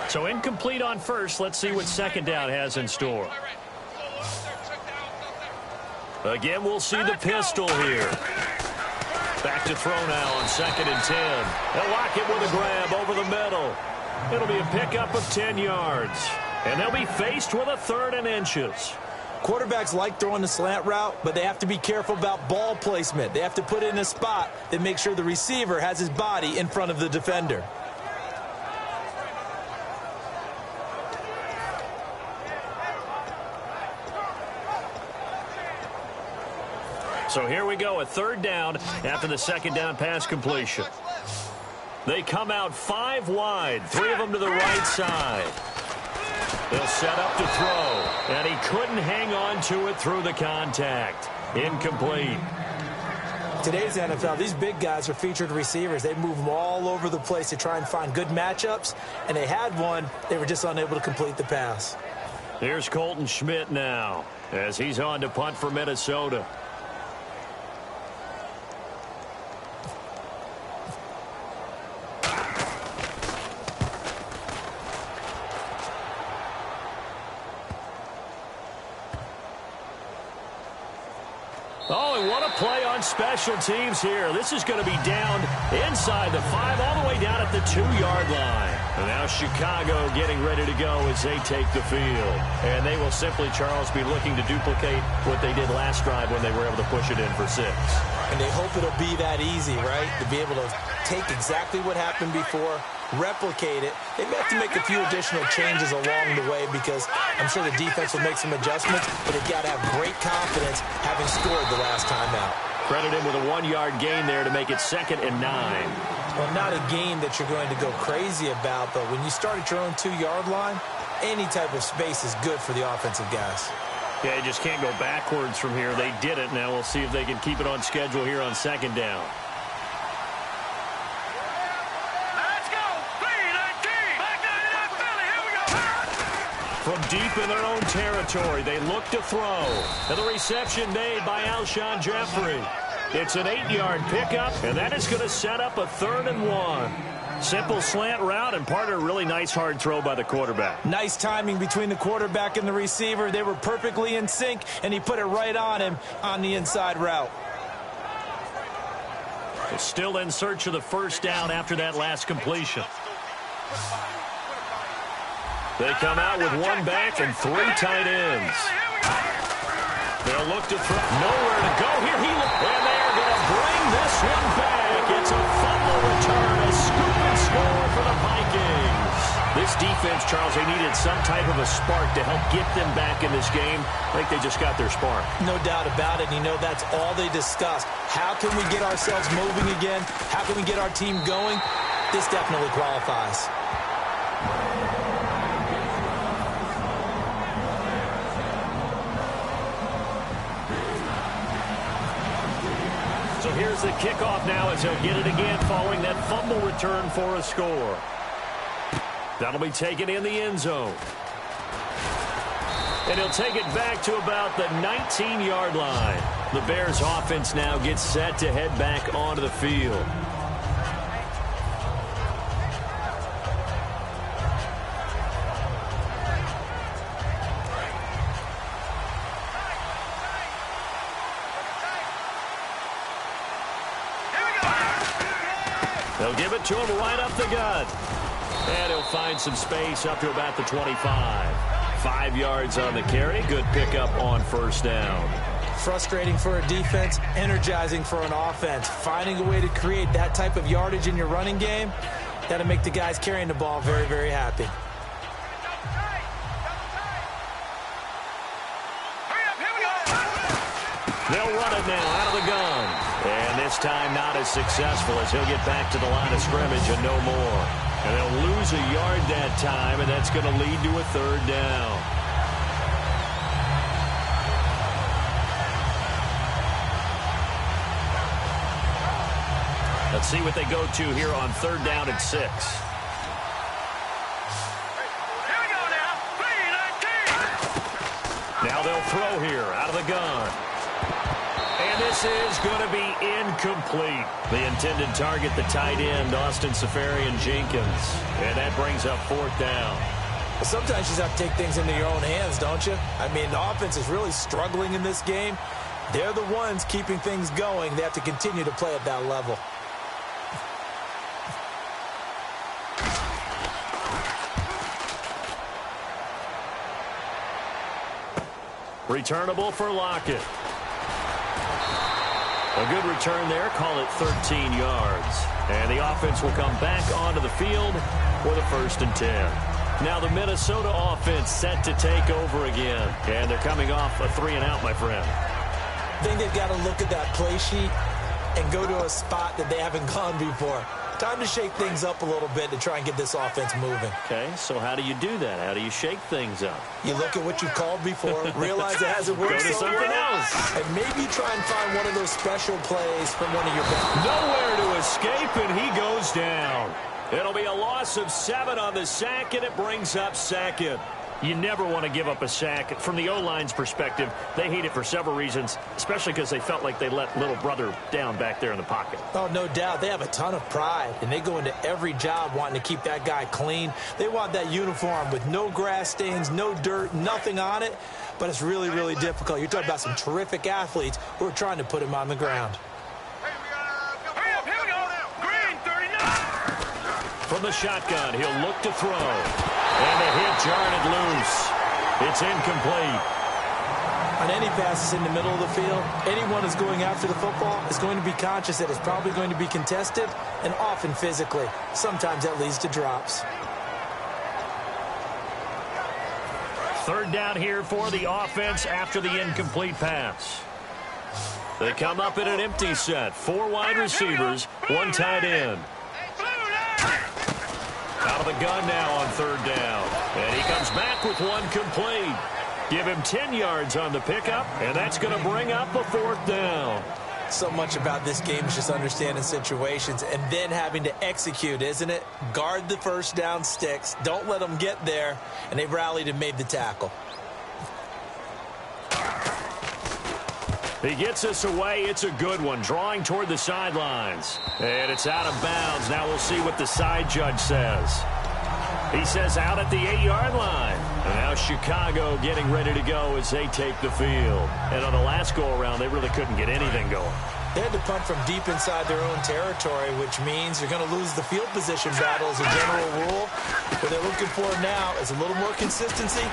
So incomplete on first. Let's see what second down has in store. Again, we'll see the pistol here. Back to throw now on 2nd and 10. They'll lock it with a grab over the middle. It'll be a pickup of 10 yards. And they'll be faced with a 3rd and inches. Quarterbacks like throwing the slant route, but they have to be careful about ball placement. They have to put it in a spot that makes sure the receiver has his body in front of the defender. So here we go, a 3rd down after the 2nd down pass completion. They come out 5 wide, 3 of them to the right side. They'll set up to throw, and he couldn't hang on to it through the contact. Incomplete. Today's NFL, these big guys are featured receivers. They move them all over the place to try and find good matchups, and they had one. They were just unable to complete the pass. Here's Colton Schmidt now as he's on to punt for Minnesota. Oh, and what a play on special teams here. This is going to be down inside the 5, all the way down at the 2-yard line. And now Chicago getting ready to go as they take the field. And they will simply, Charles, be looking to duplicate what they did last drive when they were able to push it in for 6. And they hope it'll be that easy, right? To be able to take exactly what happened before, replicate it. They may have to make a few additional changes along the way because I'm sure the defense will make some adjustments, but they've got to have great confidence having scored the last time out. Credit him with a 1-yard gain there to make it 2nd and 9. Well, not a game that you're going to go crazy about, but when you start at your own 2-yard line, any type of space is good for the offensive guys. Yeah, you just can't go backwards from here. They did it. Now we'll see if they can keep it on schedule here on 2nd down. From deep in their own territory, they look to throw. And the reception made by Alshon Jeffrey. It's an 8-yard pickup, and that is going to set up a 3rd and 1. Simple slant route, and part of a really nice hard throw by the quarterback. Nice timing between the quarterback and the receiver. They were perfectly in sync, and he put it right on him on the inside route. Still in search of the first down after that last completion. They come out with 1 back and 3 tight ends. They'll look to throw. Nowhere to go here. And they are going to bring this one back. It's a fumble return, a scoop and score for the Vikings. This defense, Charles, they needed some type of a spark to help get them back in this game. I think they just got their spark. No doubt about it. You know, that's all they discussed. How can we get ourselves moving again? How can we get our team going? This definitely qualifies. So here's the kickoff now as he'll get it again following that fumble return for a score. That'll be taken in the end zone. And he'll take it back to about the 19-yard line. The Bears offense now gets set to head back onto the field. They'll give it to him right up the gut. And he'll find some space up to about the 25. 5 yards on the carry. Good pickup on first down. Frustrating for a defense, energizing for an offense. Finding a way to create that type of yardage in your running game, that'll make the guys carrying the ball very, very happy. They'll run it now out of the gun. And this time not as successful as he'll get back to the line of scrimmage and no more. And they'll lose a yard that time, and that's going to lead to a 3rd down. Let's see what they go to here on 3rd down and 6. Now they'll throw here out of the gun. And this is going to be incomplete. The intended target, the tight end, Austin Seferian-Jenkins. And that brings up 4th down. Well, sometimes you just have to take things into your own hands, don't you? I mean, the offense is really struggling in this game. They're the ones keeping things going. They have to continue to play at that level. Returnable for Lockett. A good return there. Call it 13 yards. And the offense will come back onto the field for the 1st and 10. Now the Minnesota offense set to take over again. And they're coming off a 3-and-out, my friend. I think they've got to look at that play sheet and go to a spot that they haven't gone before. Time to shake things up a little bit to try and get this offense moving. Okay, so how do you do that? How do you shake things up? You look at what you've called before, realize it hasn't worked. Go to something else. And maybe try and find one of those special plays from one of your best. Nowhere to escape, and he goes down. It'll be a loss of 7 on the sack, and it brings up 2nd. You never want to give up a sack. From the O-line's perspective, they hate it for several reasons, especially because they felt like they let little brother down back there in the pocket. Oh, no doubt. They have a ton of pride, and they go into every job wanting to keep that guy clean. They want that uniform with no grass stains, no dirt, nothing on it, but it's really, really difficult. You're talking about some terrific athletes who are trying to put him on the ground. From the shotgun, he'll look to throw. And a hit jarred it loose. It's incomplete. On any passes in the middle of the field, anyone who's going after the football is going to be conscious that it's probably going to be contested, and often physically. Sometimes that leads to drops. 3rd down here for the offense after the incomplete pass. They come up in an empty set. 4 wide receivers, 1 tight end. Out of the gun now on 3rd down. And he comes back with 1 complete. Give him 10 yards on the pickup, and that's going to bring up a 4th down. So much about this game is just understanding situations and then having to execute, isn't it? Guard the first down sticks. Don't let them get there. And they rallied and made the tackle. He gets us away. It's a good one. Drawing toward the sidelines. And it's out of bounds. Now we'll see what the side judge says. He says out at the 8-yard line. And now Chicago getting ready to go as they take the field. And on the last go-around, they really couldn't get anything going. They had to punt from deep inside their own territory, which means you're going to lose the field position battle as a general rule. What they're looking for now is a little more consistency.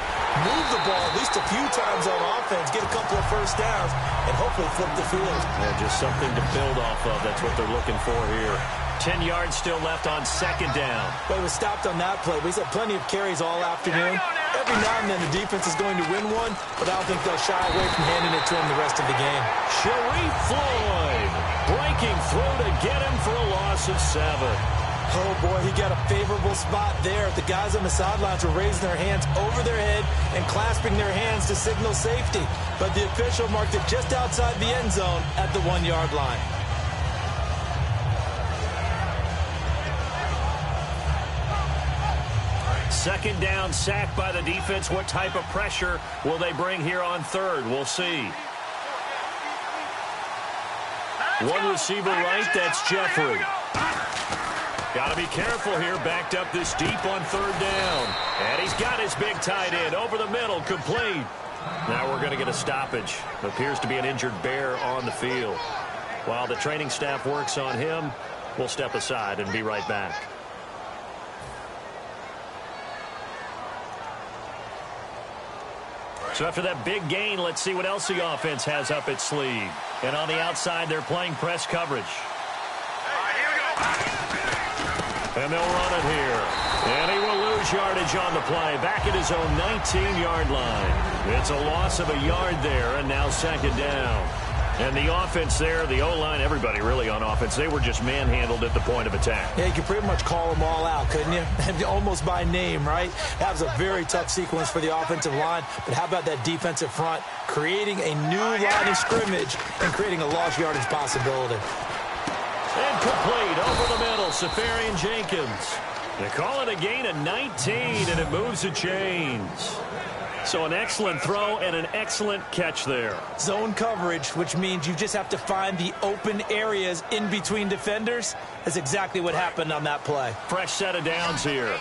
Move the ball at least a few times on offense, get a couple of first downs, and hopefully flip the field. Yeah, just something to build off of. That's what they're looking for here. 10 yards still left on second down. But it was stopped on that play. He's had plenty of carries all afternoon. Every now and then the defense is going to win one, but I don't think they'll shy away from handing it to him the rest of the game. Sharif Floyd breaking through to get him for a loss of 7. Oh, boy, he got a favorable spot there. The guys on the sidelines were raising their hands over their head and clasping their hands to signal safety. But the official marked it just outside the end zone at the 1-yard line. Second down, sack by the defense. What type of pressure will they bring here on third? We'll see. One receiver right, that's Jeffrey. Got to be careful here, backed up this deep on third down. And he's got his big tight end over the middle, complete. Now we're going to get a stoppage. Appears to be an injured bear on the field. While the training staff works on him, we'll step aside and be right back. So after that big gain, let's see what else the offense has up its sleeve. And on the outside, they're playing press coverage. And they'll run it here. And he will lose yardage on the play. Back at his own 19-yard line. It's a loss of a yard there, and now second down. And the offense there, the O-line, everybody really on offense, they were just manhandled at the point of attack. Yeah, you could pretty much call them all out, couldn't you? Almost by name, right? That was a very tough sequence for the offensive line. But how about that defensive front creating a new line of scrimmage and creating a lost yardage possibility? Incomplete over the middle, Safarian Jenkins. They call it a gain of 19, and it moves the chains. So an excellent throw and an excellent catch there. Zone coverage, which means you just have to find the open areas in between defenders. That's exactly what happened on that play. Fresh set of downs here.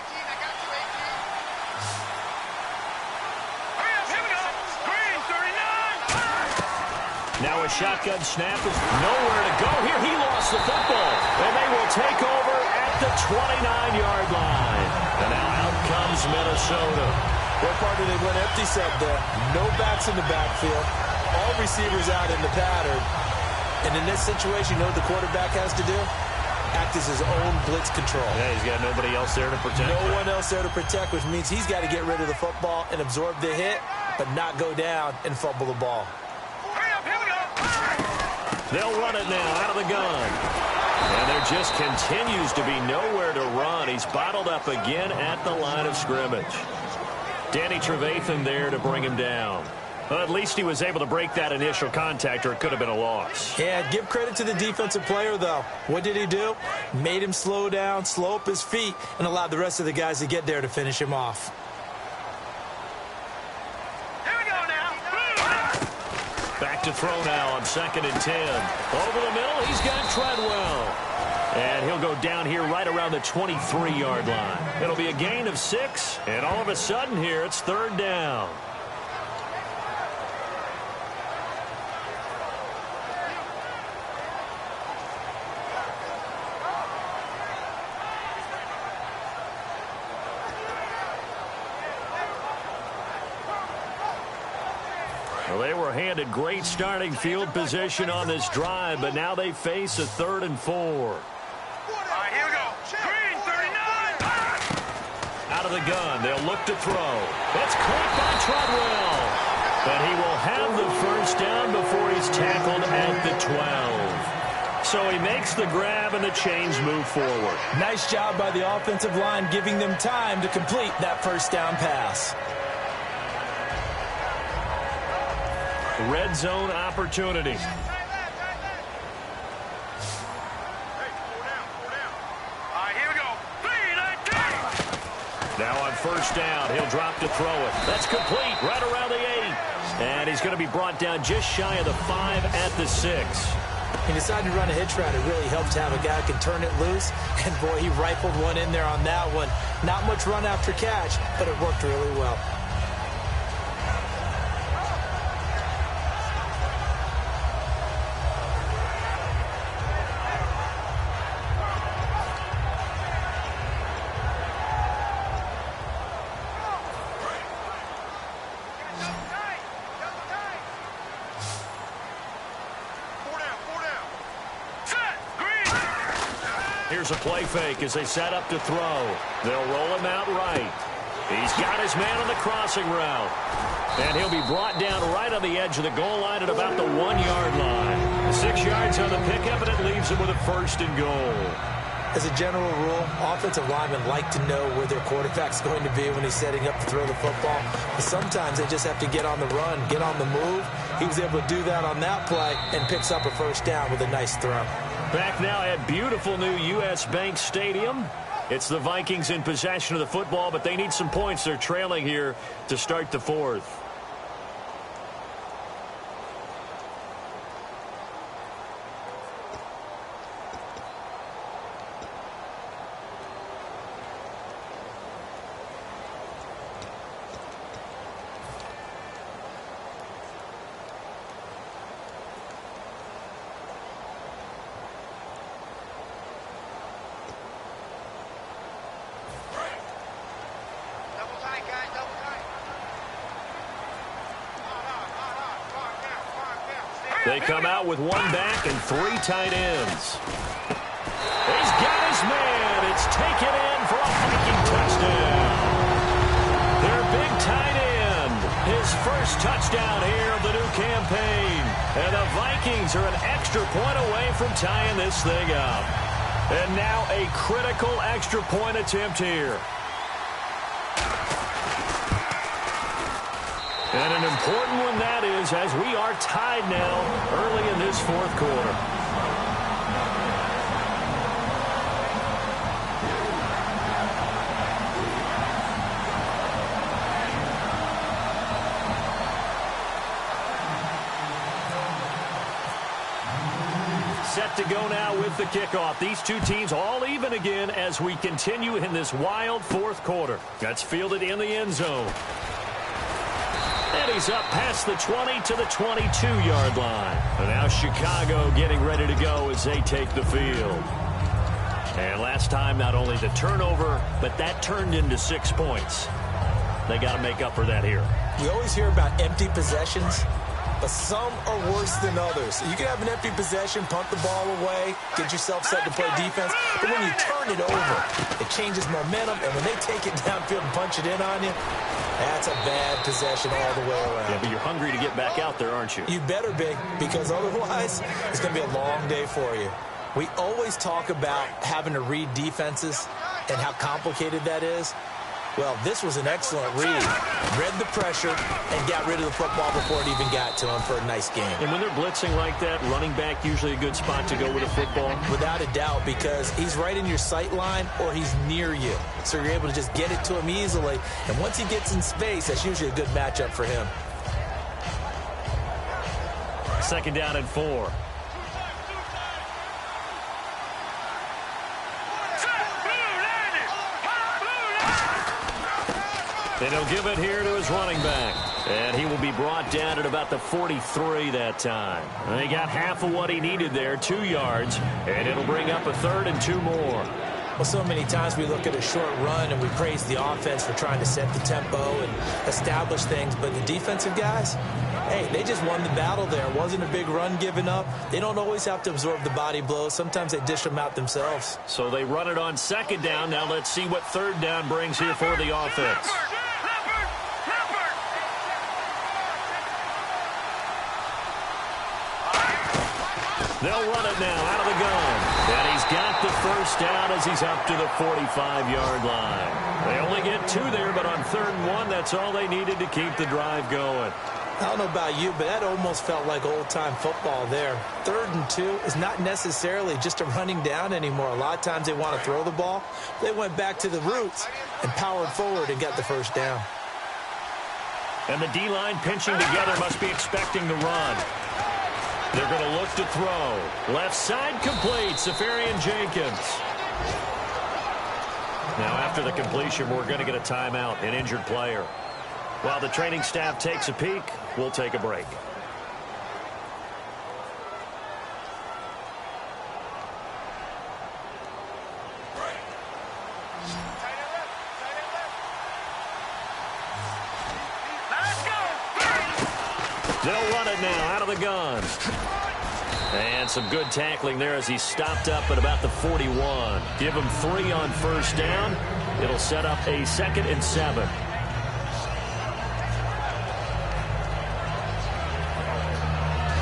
Now a shotgun snap is nowhere to go here. He lost the football. And they will take over at the 29-yard line. And now out comes Minnesota. What part did they went empty set there? No backs in the backfield. All receivers out in the pattern. And in this situation, you know what the quarterback has to do? Act as his own blitz control. Yeah, he's got nobody else there to protect. No one else there to protect, which means he's got to get rid of the football and absorb the hit, but not go down and fumble the ball. They'll run it now out of the gun. And there just continues to be nowhere to run. He's bottled up again at the line of scrimmage. Danny Trevathan there to bring him down. Well, at least he was able to break that initial contact, or it could have been a loss. Yeah, give credit to the defensive player, though. What did he do? Made him slow down, slow up his feet, and allowed the rest of the guys to get there to finish him off. Here we go now. Back to throw now on 2nd and 10. Over the middle, he's got Treadwell. And he'll go down here right around the 23-yard line. It'll be a gain of 6, and all of a sudden here, it's third down. Well, they were handed great starting field position on this drive, but now they face a 3rd and 4. All right, here we go. Green, 39. Out of the gun, they'll look to throw. It's caught by Treadwell. But he will have the first down before he's tackled at the 12. So he makes the grab and the chains move forward. Nice job by the offensive line, giving them time to complete that first down pass. Red zone opportunity. first down. He'll drop to throw it. That's complete right around the 8. And he's going to be brought down just shy of the 5 at the 6. He decided to run a hitch route. It really helped to have a guy who can turn it loose. And, boy, he rifled one in there on that one. Not much run after catch, but it worked really well. Here's a play fake as they set up to throw. They'll roll him out right. He's got his man on the crossing route. And he'll be brought down right on the edge of the goal line at about the 1-yard line. 6 yards on the pickup, and it leaves him with a first and goal. As a general rule, offensive linemen like to know where their quarterback's going to be when he's setting up to throw the football. But sometimes they just have to get on the run, get on the move. He was able to do that on that play and picks up a first down with a nice throw. Back now at beautiful new U.S. Bank Stadium. It's the Vikings in possession of the football, but they need some points. They're trailing here to start the fourth. They come out with 1 back and 3 tight ends. He's got his man. It's taken in for a Viking touchdown. Their big tight end. His first touchdown here of the new campaign. And the Vikings are an extra point away from tying this thing up. And now a critical extra point attempt here. And an important one that is, as we are tied now early in this fourth quarter. Set to go now with the kickoff. These two teams all even again as we continue in this wild fourth quarter. That's fielded in the end zone. And he's up past the 20 to the 22-yard line. And now Chicago getting ready to go as they take the field. And last time, not only the turnover, but that turned into 6 points. They got to make up for that here. We always hear about empty possessions, but some are worse than others. You can have an empty possession, punt the ball away, get yourself set to play defense, but when you turn it over, it changes momentum, and when they take it downfield and punch it in on you, that's a bad possession all the way around. Yeah, but you're hungry to get back out there, aren't you? You better be, because otherwise it's going to be a long day for you. We always talk about having to read defenses and how complicated that is. Well, this was an excellent read. Read the pressure and got rid of the football before it even got to him for a nice game. And when they're blitzing like that, running back usually a good spot to go with a football? Without a doubt, because he's right in your sight line or he's near you. So you're able to just get it to him easily. And once he gets in space, that's usually a good matchup for him. 2nd down and 4. And he'll give it here to his running back. And he will be brought down at about the 43 that time. And he got half of what he needed there, 2 yards. And it'll bring up a 3rd and 2 more. Well, so many times we look at a short run and we praise the offense for trying to set the tempo and establish things. But the defensive guys, hey, they just won the battle there. It wasn't a big run given up. They don't always have to absorb the body blows. Sometimes they dish them out themselves. So they run it on 2nd down. Now let's see what 3rd down brings here for the offense. They'll run it now out of the gun. And he's got the first down as he's up to the 45-yard line. They only get 2 there, but on 3rd and 1, that's all they needed to keep the drive going. I don't know about you, but that almost felt like old-time football there. 3rd and 2 is not necessarily just a running down anymore. A lot of times they want to throw the ball. They went back to the roots and powered forward and got the first down. And the D-line pinching together must be expecting the run. They're going to look to throw. Left side complete, Safarian Jenkins. Now after the completion, we're going to get a timeout, an injured player. While the training staff takes a peek, we'll take a break. They'll run it now out of the gun. And some good tackling there as he stopped up at about the 41. Give him 3 on first down. It'll set up a 2nd and 7.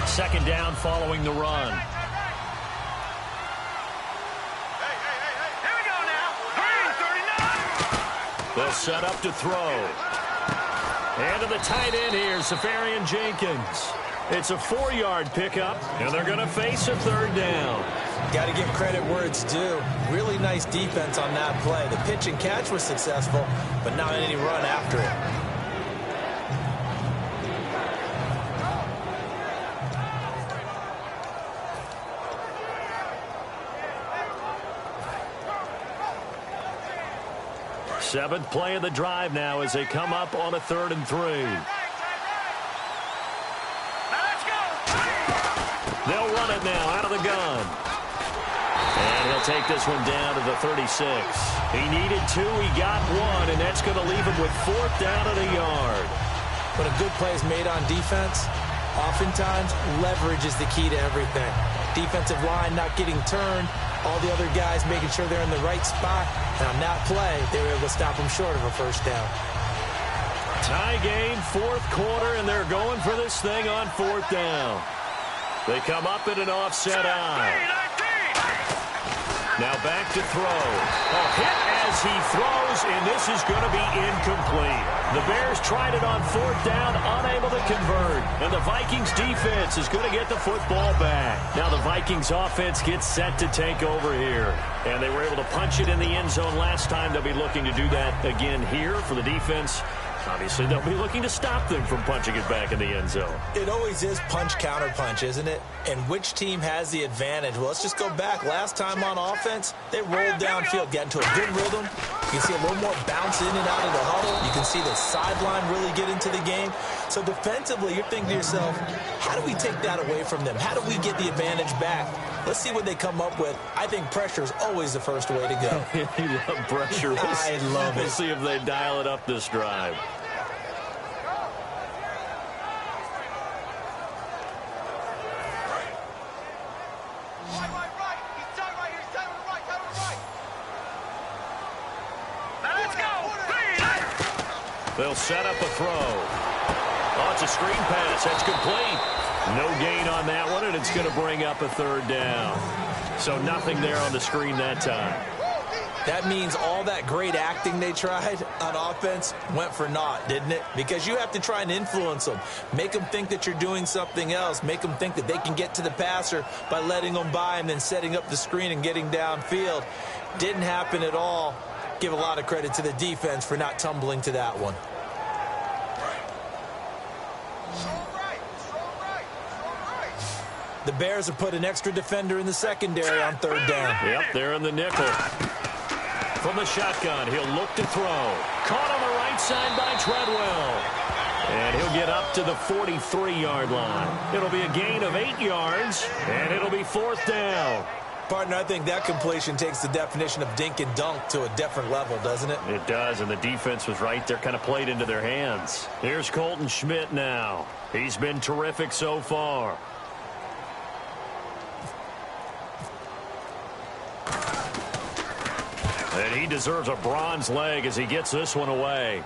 Second down following the run. Here we go now. 39. They'll set up to throw. And to the tight end here, Safarian Jenkins. It's a 4-yard pickup, and they're going to face a 3rd down. Got to give credit where it's due. Really nice defense on that play. The pitch and catch was successful, but not any run after it. Seventh play of the drive now as they come up on a 3rd and 3. They'll run it now out of the gun. And he'll take this one down to the 36. He needed 2, he got 1, and that's going to leave him with 4th down at a yard. When a good play is made on defense, oftentimes leverage is the key to everything. Defensive line not getting turned, all the other guys making sure they're in the right spot. And on that play, they were able to stop him short of a first down. Tie game, 4th quarter, and they're going for this thing on 4th down. They come up in an offset eye. Now back to throw. A hit as he throws, and this is going to be incomplete. The Bears tried it on 4th down, unable to convert. And the Vikings defense is going to get the football back. Now the Vikings offense gets set to take over here. And they were able to punch it in the end zone last time. They'll be looking to do that again here for the defense. Obviously, they'll be looking to stop them from punching it back in the end zone. It always is punch-counter-punch, isn't it? And which team has the advantage? Well, let's just go back. Last time on offense, they rolled downfield, get into a good rhythm. You can see a little more bounce in and out of the huddle. You can see the sideline really get into the game. So defensively, you're thinking to yourself, how do we take that away from them? How do we get the advantage back? Let's see what they come up with. I think pressure is always the first way to go. You love pressure. I love it. We'll see if they dial it up this drive. They'll set up a throw. Oh, it's a screen pass. That's complete. No gain on that one, and it's going to bring up a 3rd down. So nothing there on the screen that time. That means all that great acting they tried on offense went for naught, didn't it? Because you have to try and influence them. Make them think that you're doing something else. Make them think that they can get to the passer by letting them by and then setting up the screen and getting downfield. Didn't happen at all. Give a lot of credit to the defense for not tumbling to that one. The Bears have put an extra defender in the secondary on 3rd down. Yep, they're in the nickel. From the shotgun, he'll look to throw. Caught on the right side by Treadwell. And he'll get up to the 43-yard line. It'll be a gain of 8 yards, and it'll be 4th down. Partner, I think that completion takes the definition of dink and dunk to a different level, doesn't it? It does, and the defense was right there, kind of played into their hands. Here's Colton Schmidt now. He's been terrific so far. And he deserves a bronze leg as he gets this one away.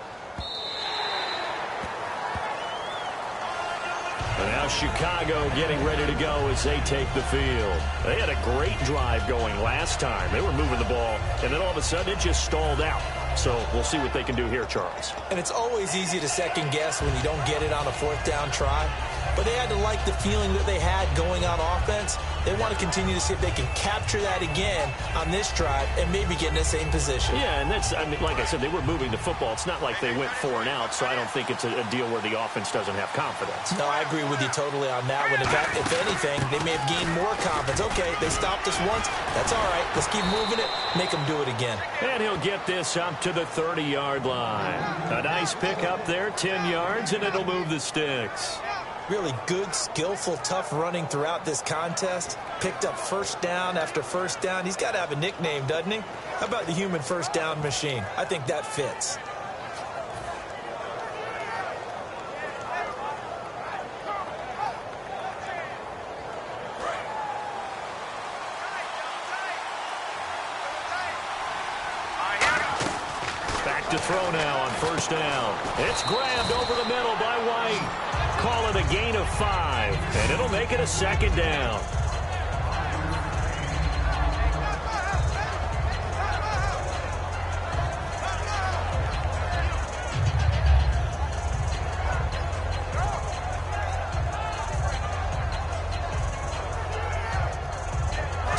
And now Chicago getting ready to go as they take the field. They had a great drive going last time. They were moving the ball, and then all of a sudden it just stalled out. So we'll see what they can do here, Charles. And it's always easy to second guess when you don't get it on a fourth down try. But they had to like the feeling that they had going on offense. They want to continue to see if they can capture that again on this drive and maybe get in the same position. Yeah, and that's, I mean, like I said, they were moving the football. It's not like they went 4 and out, so I don't think it's a deal where the offense doesn't have confidence. No, I agree with you totally on that one. If anything, they may have gained more confidence. Okay, they stopped us once. That's all right. Let's keep moving it. Make them do it again. And he'll get this up to the 30-yard line. A nice pick up there, 10 yards, and it'll move the sticks. Really good, skillful, tough running throughout this contest. Picked up first down after first down. He's got to have a nickname, doesn't he? How about the human first down machine? I think that fits. Back to throw now on first down. It's grabbed over the middle by White. Call it a gain of 5, and it'll make it a second down.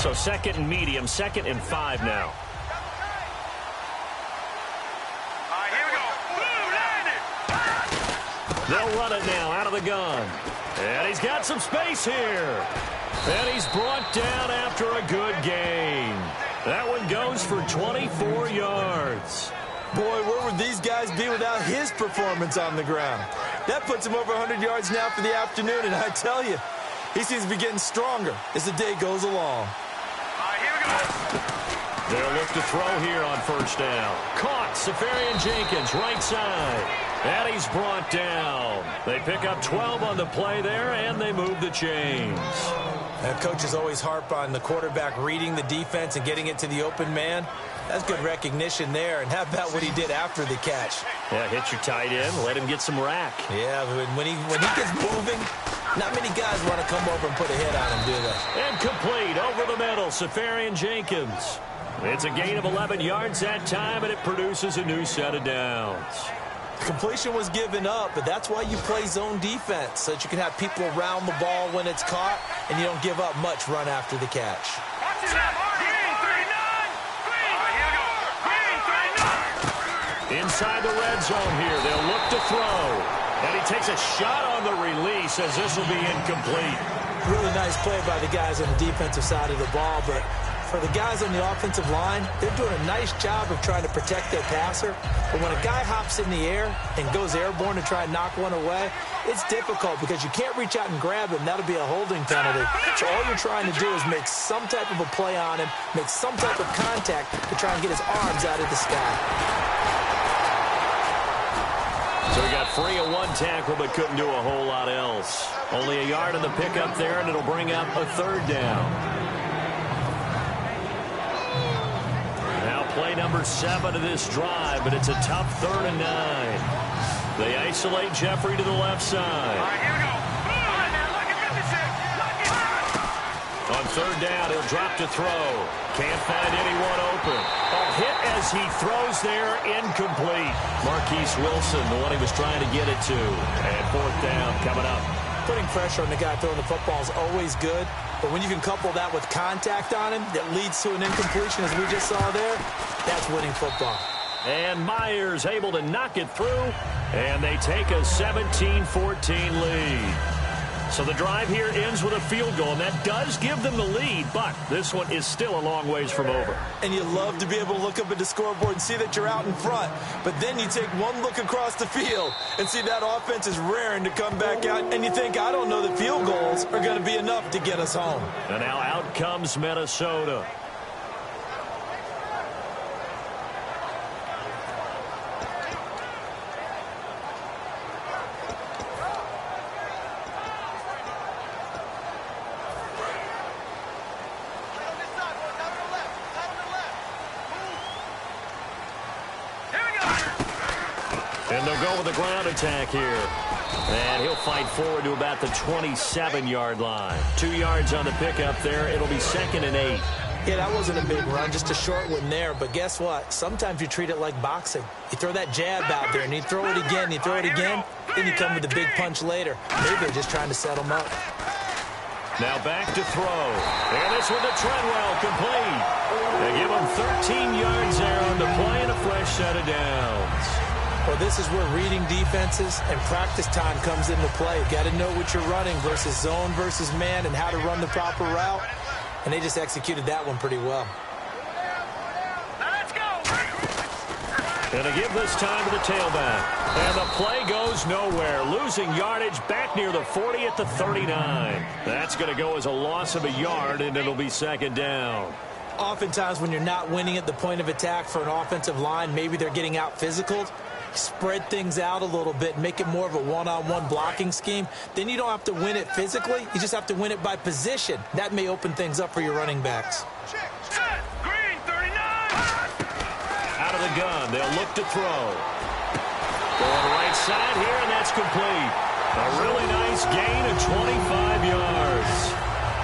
So second and medium, 2nd and 5 now. They'll run it now out of the gun. And he's got some space here. And he's brought down after a good gain. That one goes for 24 yards. Boy, where would these guys be without his performance on the ground? That puts him over 100 yards now for the afternoon, and I tell you, he seems to be getting stronger as the day goes along. They'll look to throw here on first down. Caught, Safarian Jenkins, right side. And he's brought down. They pick up 12 on the play there, and they move the chains. And coaches always harp on the quarterback reading the defense and getting it to the open man. That's good recognition there. And how about what he did after the catch? Yeah, hit your tight end, let him get some rack. Yeah, when he gets moving, not many guys want to come over and put a hit on him, do they? And complete over the middle, Safarian Jenkins. It's a gain of 11 yards that time, and it produces a new set of downs. Completion was given up, but that's why you play zone defense, so that you can have people around the ball when it's caught, and you don't give up much run after the catch. Inside the red zone here, they'll look to throw. And he takes a shot on the release as this will be incomplete. Really nice play by the guys on the defensive side of the ball, but for the guys on the offensive line, they're doing a nice job of trying to protect their passer. But when a guy hops in the air and goes airborne to try and knock one away, it's difficult because you can't reach out and grab him. That'll be a holding penalty. So all you're trying to do is make some type of a play on him, make some type of contact to try and get his arms out of the sky. So he got free of one tackle but couldn't do a whole lot else. Only a yard on the pickup there, and it'll bring up a third down. Play number 7 of this drive, but it's a tough 3rd and 9. They isolate Jeffrey to the left side. All right, here we go. On 3rd down, he'll drop to throw. Can't find anyone open. A hit as he throws there, incomplete. Marquise Wilson, the one he was trying to get it to. And 4th down coming up. Putting pressure on the guy throwing the football is always good, but when you can couple that with contact on him that leads to an incompletion, as we just saw there, that's winning football. And Myers able to knock it through, and they take a 17-14 lead. So the drive here ends with a field goal, and that does give them the lead, but this one is still a long ways from over. And you love to be able to look up at the scoreboard and see that you're out in front, but then you take one look across the field and see that offense is raring to come back out, and you think, I don't know that field goals are going to be enough to get us home. And now out comes Minnesota. And they'll go with a ground attack here. And he'll fight forward to about the 27-yard line. 2 yards on the pickup there. It'll be 2nd and 8. Yeah, that wasn't a big run, just a short one there. But guess what? Sometimes you treat it like boxing. You throw that jab out there, and you throw it again, you throw it again, then you come with a big punch later. Maybe they're just trying to set them up. Now back to throw. And this one to Treadwell, complete. They give him 13 yards there on the play and a fresh set of downs. Well, this is where reading defenses and practice time comes into play. Got to know what you're running versus zone versus man and how to run the proper route. And they just executed that one pretty well. Now let's go. And they give this time to the tailback. And the play goes nowhere. Losing yardage back near the 40 at the 39. That's going to go as a loss of a yard, and it'll be second down. Oftentimes when you're not winning at the point of attack for an offensive line, maybe they're getting out physical. Spread things out a little bit, make it more of a one-on-one blocking scheme. Then you don't have to win it physically. You just have to win it by position. That may open things up for your running backs. Set. Green, 39. Out of the gun, they'll look to throw. Going right side here, and that's complete. A really nice gain of 25 yards.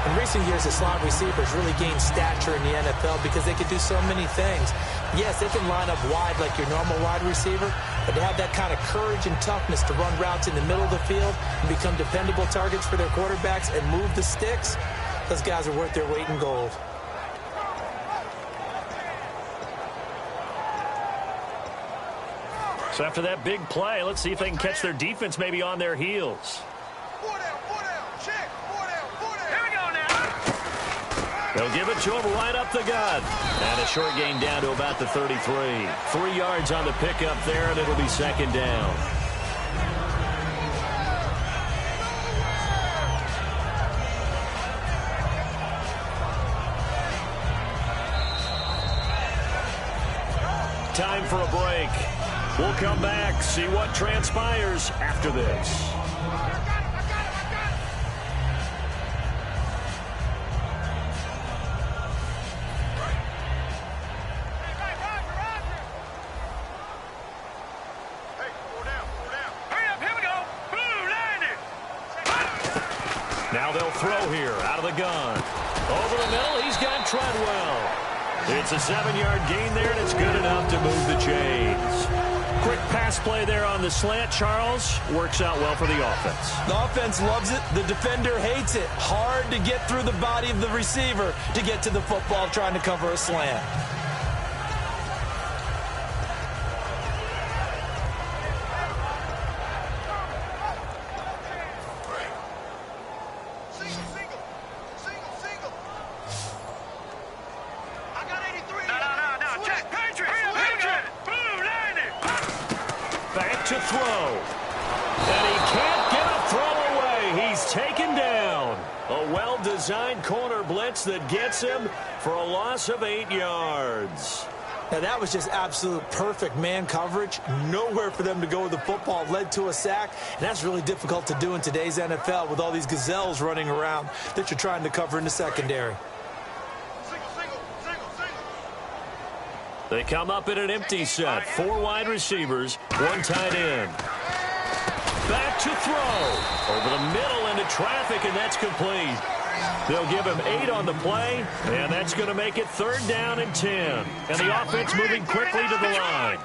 In recent years, the slot receivers really gained stature in the NFL because they can do so many things. Yes, they can line up wide like your normal wide receiver, but to have that kind of courage and toughness to run routes in the middle of the field and become dependable targets for their quarterbacks and move the sticks, those guys are worth their weight in gold. So after that big play, let's see if they can catch their defense maybe on their heels. They'll give it to him right up the gut. And a short gain down to about the 33. 3 yards on the pickup there, and it'll be second down. Time for a break. We'll come back, see what transpires after this. Now they'll throw here, out of the gun. Over the middle, he's got Treadwell. It's a 7-yard gain there, and it's good enough to move the chains. Quick pass play there on the slant, Charles. Works out well for the offense. The offense loves it. The defender hates it. Hard to get through the body of the receiver to get to the football trying to cover a slant. To throw. And he can't get a throw away. He's taken down. A well-designed corner blitz that gets him for a loss of 8 yards. Now that was just absolute perfect man coverage. Nowhere for them to go with the football. Led to a sack. And that's really difficult to do in today's NFL with all these gazelles running around that you're trying to cover in the secondary. They come up in an empty set. 4 wide receivers, 1 tight end. Back to throw. Over the middle into traffic, and that's complete. They'll give him 8 on the play, and that's going to make it 3rd down and 10. And the offense moving quickly to the line.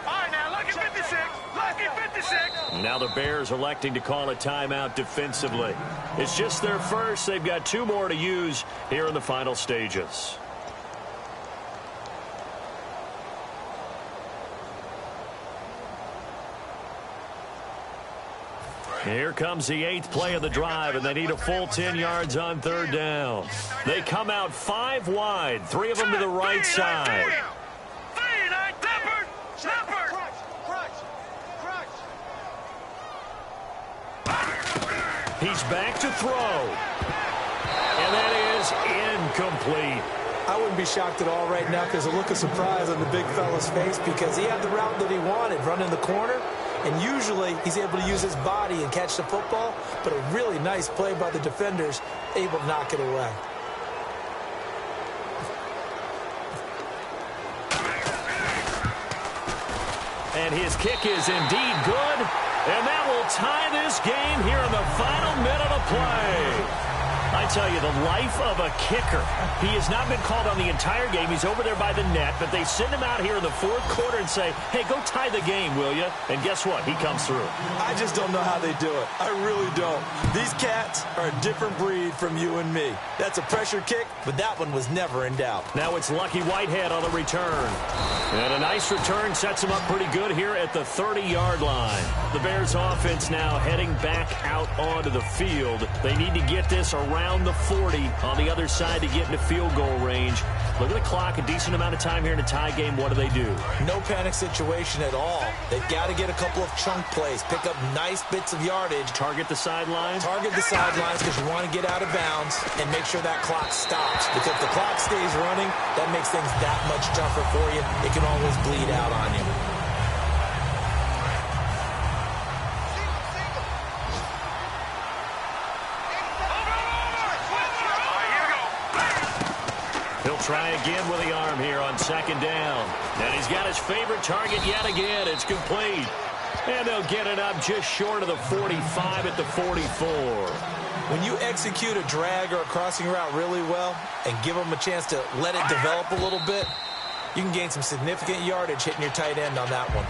All right, now look at 56. Look at 56. Now the Bears electing to call a timeout defensively. It's just their first. They've got 2 more to use here in the final stages. Here comes the 8th play of the drive, and they need a full 10 yards on 3rd down. They come out 5 wide, 3 of them to the right side. He's back to throw. And that is incomplete. I wouldn't be shocked at all right now because there's a look of surprise on the big fella's face because he had the route that he wanted, running the corner. And usually he's able to use his body and catch the football, but a really nice play by the defenders, able to knock it away. And his kick is indeed good, and that will tie this game here in the final minute of play. I tell you, the life of a kicker. He has not been called on the entire game. He's over there by the net, but they send him out here in the fourth quarter and say, hey, go tie the game, will you? And guess what? He comes through. I just don't know how they do it. I really don't. These cats are a different breed from you and me. That's a pressure kick, but that one was never in doubt. Now it's Lucky Whitehead on the return. And a nice return sets him up pretty good here at the 30-yard line. The Bears offense now heading back out onto the field. They need to get this around the 40 on the other side to get into field goal range. Look at the clock, a decent amount of time here in a tie game. What do? No panic situation at all. They've got to get a couple of chunk plays, pick up nice bits of yardage. Target the sidelines? Target the sidelines because you want to get out of bounds and make sure that clock stops. Because if the clock stays running, that makes things that much tougher for you. It can always bleed out on you. He'll try again with the arm here on second down. And he's got his favorite target yet again. It's complete. And they'll get it up just short of the 45 at the 44. When you execute a drag or a crossing route really well and give them a chance to let it develop a little bit, you can gain some significant yardage hitting your tight end on that one.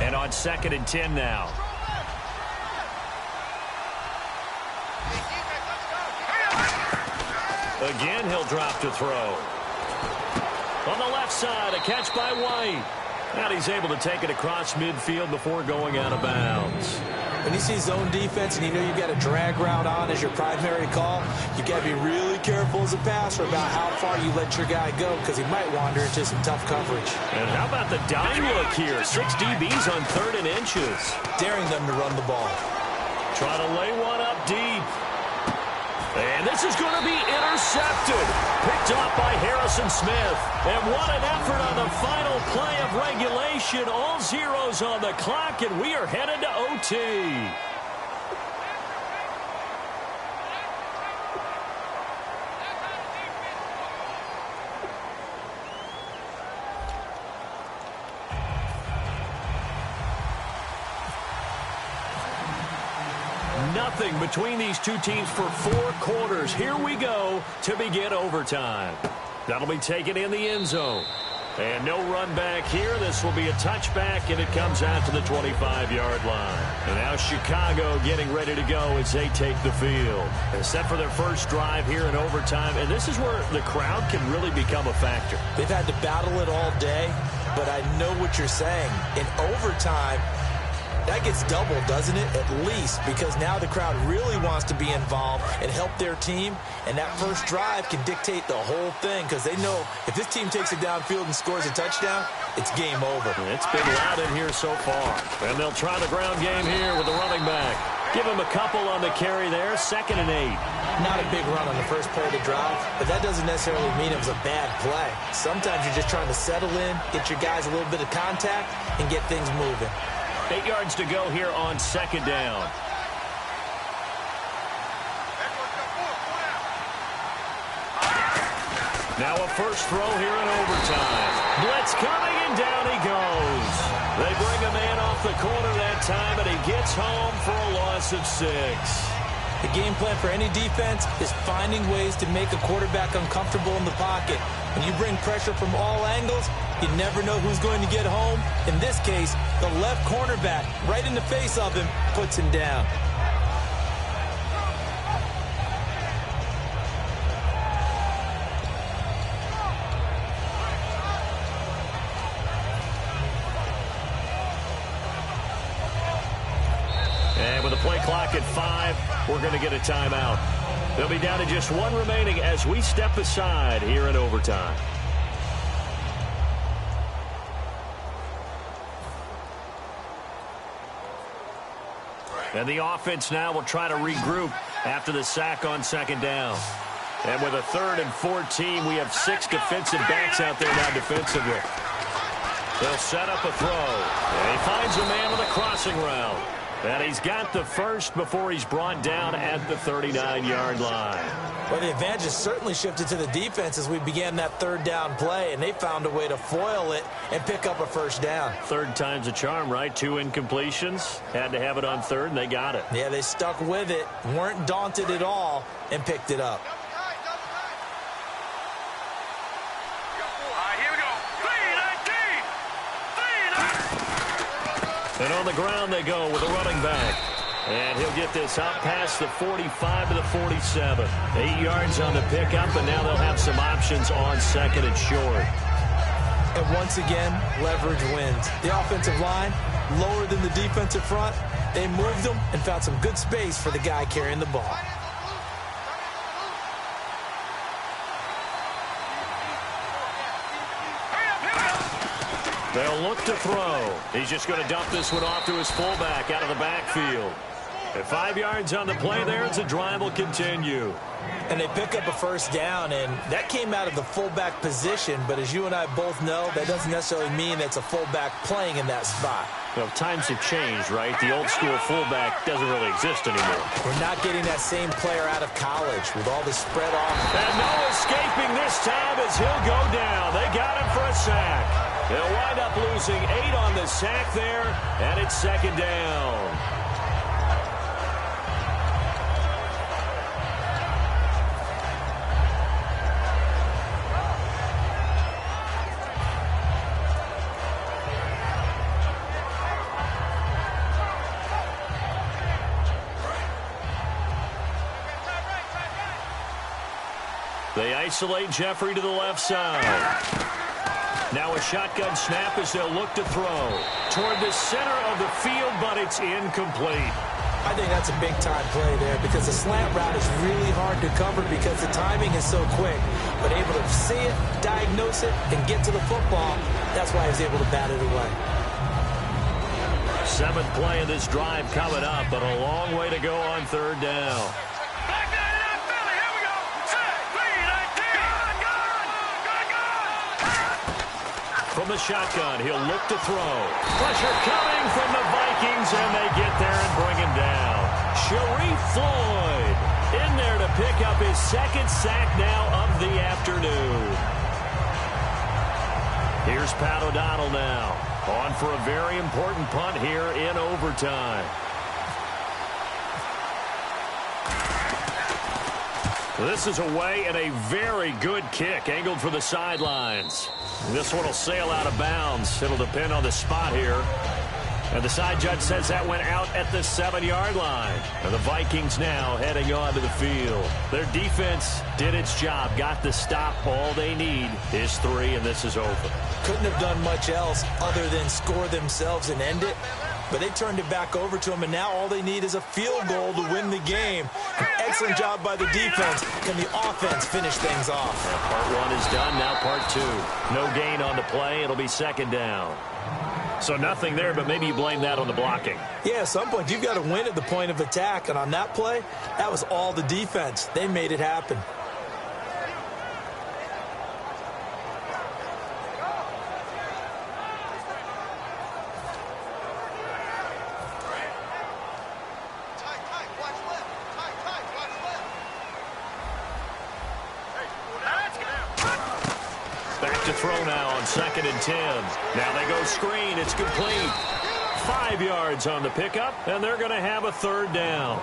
And on 2nd and 10 now. Again, he'll drop to throw. On the left side, a catch by White. And he's able to take it across midfield before going out of bounds. When you see zone defense and you know you've got a drag route on as your primary call, you got to be really careful as a passer about how far you let your guy go because he might wander into some tough coverage. And how about the dime look here? 6 DBs on 3rd and inches. Daring them to run the ball. Trying to lay one up deep. And this is going to be intercepted. Picked off by Harrison Smith. And what an effort on the final play of regulation. All zeros on the clock, and we are headed to OT. Nothing between these two teams for 4 quarters. Here we go to begin overtime. That'll be taken in the end zone. And no run back here. This will be a touchback, and it comes out to the 25-yard line. And now Chicago getting ready to go as they take the field. They're set for their first drive here in overtime, and this is where the crowd can really become a factor. They've had to battle it all day, but I know what you're saying. In overtime, that gets doubled, doesn't it? At least, because now the crowd really wants to be involved and help their team, and that first drive can dictate the whole thing because they know if this team takes it downfield and scores a touchdown, it's game over. It's been loud in here so far. And they'll try the ground game here with the running back. Give him a couple on the carry there, 2nd and 8. Not a big run on the first play of the drive, but that doesn't necessarily mean it was a bad play. Sometimes you're just trying to settle in, get your guys a little bit of contact, and get things moving. 8 yards to go here on 2nd down. Now a first throw here in overtime. Blitz coming, and down he goes. They bring a man off the corner that time, and he gets home for a loss of 6. The game plan for any defense is finding ways to make a quarterback uncomfortable in the pocket. When you bring pressure from all angles, you never know who's going to get home. In this case, the left cornerback, right in the face of him, puts him down. And with the play clock at 5, we're going to get a timeout. They'll be down to just 1 remaining as we step aside here in overtime. And the offense now will try to regroup after the sack on 2nd down. And with a 3rd and 14, we have 6 defensive backs out there now defensively. They'll set up a throw. And he finds a man on the crossing route. And he's got the first before he's brought down at the 39-yard line. Well, the advantage has certainly shifted to the defense as we began that third down play, and they found a way to foil it and pick up a first down. Third time's a charm, right? 2 incompletions. Had to have it on third, and they got it. Yeah, they stuck with it, weren't daunted at all, and picked it up. And on the ground they go with a running back. And he'll get this up past the 45 to the 47. 8 yards on the pickup, and now they'll have some options on second and short. And once again, leverage wins. The offensive line, lower than the defensive front. They moved them and found some good space for the guy carrying the ball. They'll look to throw. He's just going to dump this one off to his fullback out of the backfield. At 5 yards on the play there as the drive will continue. And they pick up a first down, and that came out of the fullback position. But as you and I both know, that doesn't necessarily mean it's a fullback playing in that spot. Well, times have changed, right? The old school fullback doesn't really exist anymore. We're not getting that same player out of college with all the spread off. And no escaping this time as he'll go down. They got him for a sack. They'll wind up losing 8 on the sack there, and it's second down. They isolate Jeffrey to the left side. Now a shotgun snap as they'll look to throw toward the center of the field, but it's incomplete. I think that's a big-time play there because the slant route is really hard to cover because the timing is so quick. But able to see it, diagnose it, and get to the football, that's why he was able to bat it away. 7th play of this drive coming up, but a long way to go on third down. From the shotgun, he'll look to throw. Pressure coming from the Vikings, and they get there and bring him down. Sharif Floyd in there to pick up his second sack now of the afternoon. Here's Pat O'Donnell now, on for a very important punt here in overtime. This is away and a very good kick, angled for the sidelines. This one will sail out of bounds. It'll depend on the spot here. And the side judge says that went out at the 7-yard line. And the Vikings now heading onto the field. Their defense did its job, got the stop. All they need is 3, and this is over. Couldn't have done much else other than score themselves and end it. But they turned it back over to them, and now all they need is a field goal to win the game. An excellent job by the defense. Can the offense finish things off? Part 1 is done, now part 2. No gain on the play. It'll be second down. So nothing there, but maybe you blame that on the blocking. Yeah, at some point you've got to win at the point of attack, and on that play, that was all the defense. They made it happen. To throw now on 2nd and 10. Now they go screen. It's complete. 5 yards on the pickup, and they're going to have a third down.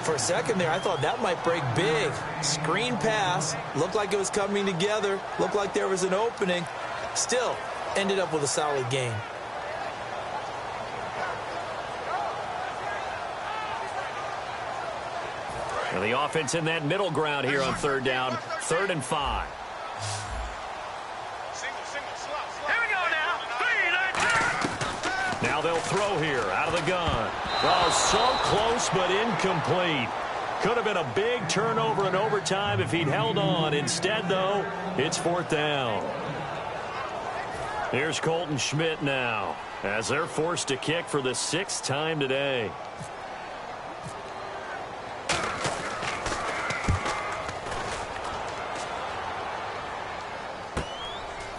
For a second there, I thought that might break big. Screen pass. Looked like it was coming together. Looked like there was an opening. Still, ended up with a solid gain. And the offense in that middle ground here on third down. 3rd and 5. Now they'll throw here out of the gun. Oh, so close but incomplete. Could have been a big turnover in overtime if he'd held on. Instead, though, it's 4th down. Here's Colton Schmidt now as they're forced to kick for the 6th time today.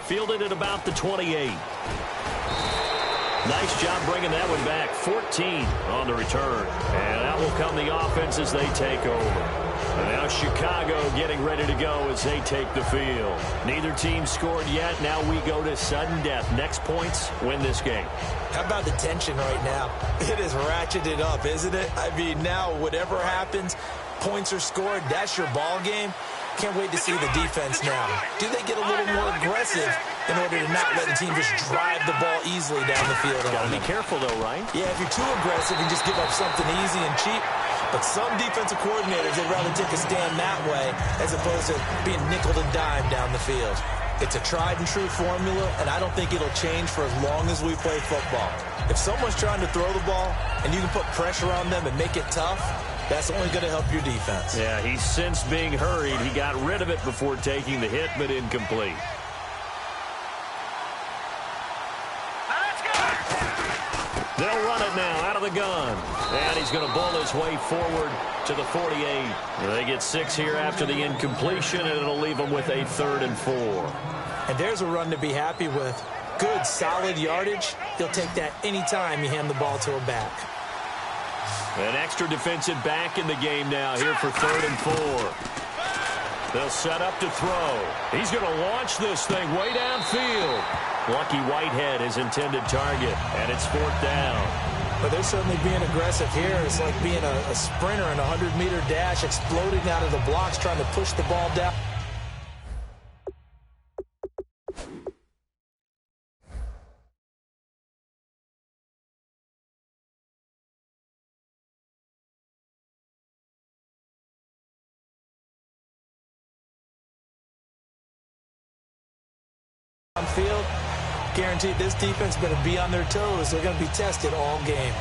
Fielded at about the 28. Nice job bringing that one back. 14 on the return. And that will come the offense as they take over. And now Chicago getting ready to go as they take the field. Neither team scored yet. Now we go to sudden death. Next points win this game. How about the tension right now? It is ratcheted up, isn't it? I mean, now whatever happens, points are scored. That's your ball game. Can't wait to see the defense now. Do they get a little more aggressive in order to not let the team just drive the ball easily down the field? Got to be careful, though, right? Yeah, if you're too aggressive and just give up something easy and cheap. But some defensive coordinators, they'd rather take a stand that way as opposed to being nickel and dime down the field. It's a tried-and-true formula, and I don't think it'll change for as long as we play football. If someone's trying to throw the ball and you can put pressure on them and make it tough, that's only going to help your defense. Yeah, he's since being hurried. He got rid of it before taking the hit, but incomplete. They'll run it now out of the gun. And he's going to bull his way forward to the 48. They get 6 here after the incompletion, and it'll leave them with a 3rd and 4. And there's a run to be happy with. Good, solid yardage. He'll take that anytime you hand the ball to a back. An extra defensive back in the game now here for 3rd and 4. They'll set up to throw. He's going to launch this thing way downfield. Lucky Whitehead, his intended target, and it's 4th down. But they're certainly being aggressive here. It's like being a sprinter in a 100-meter dash, exploding out of the blocks, trying to push the ball down. Field, guaranteed this defense better be on their toes. They're going to be tested all game.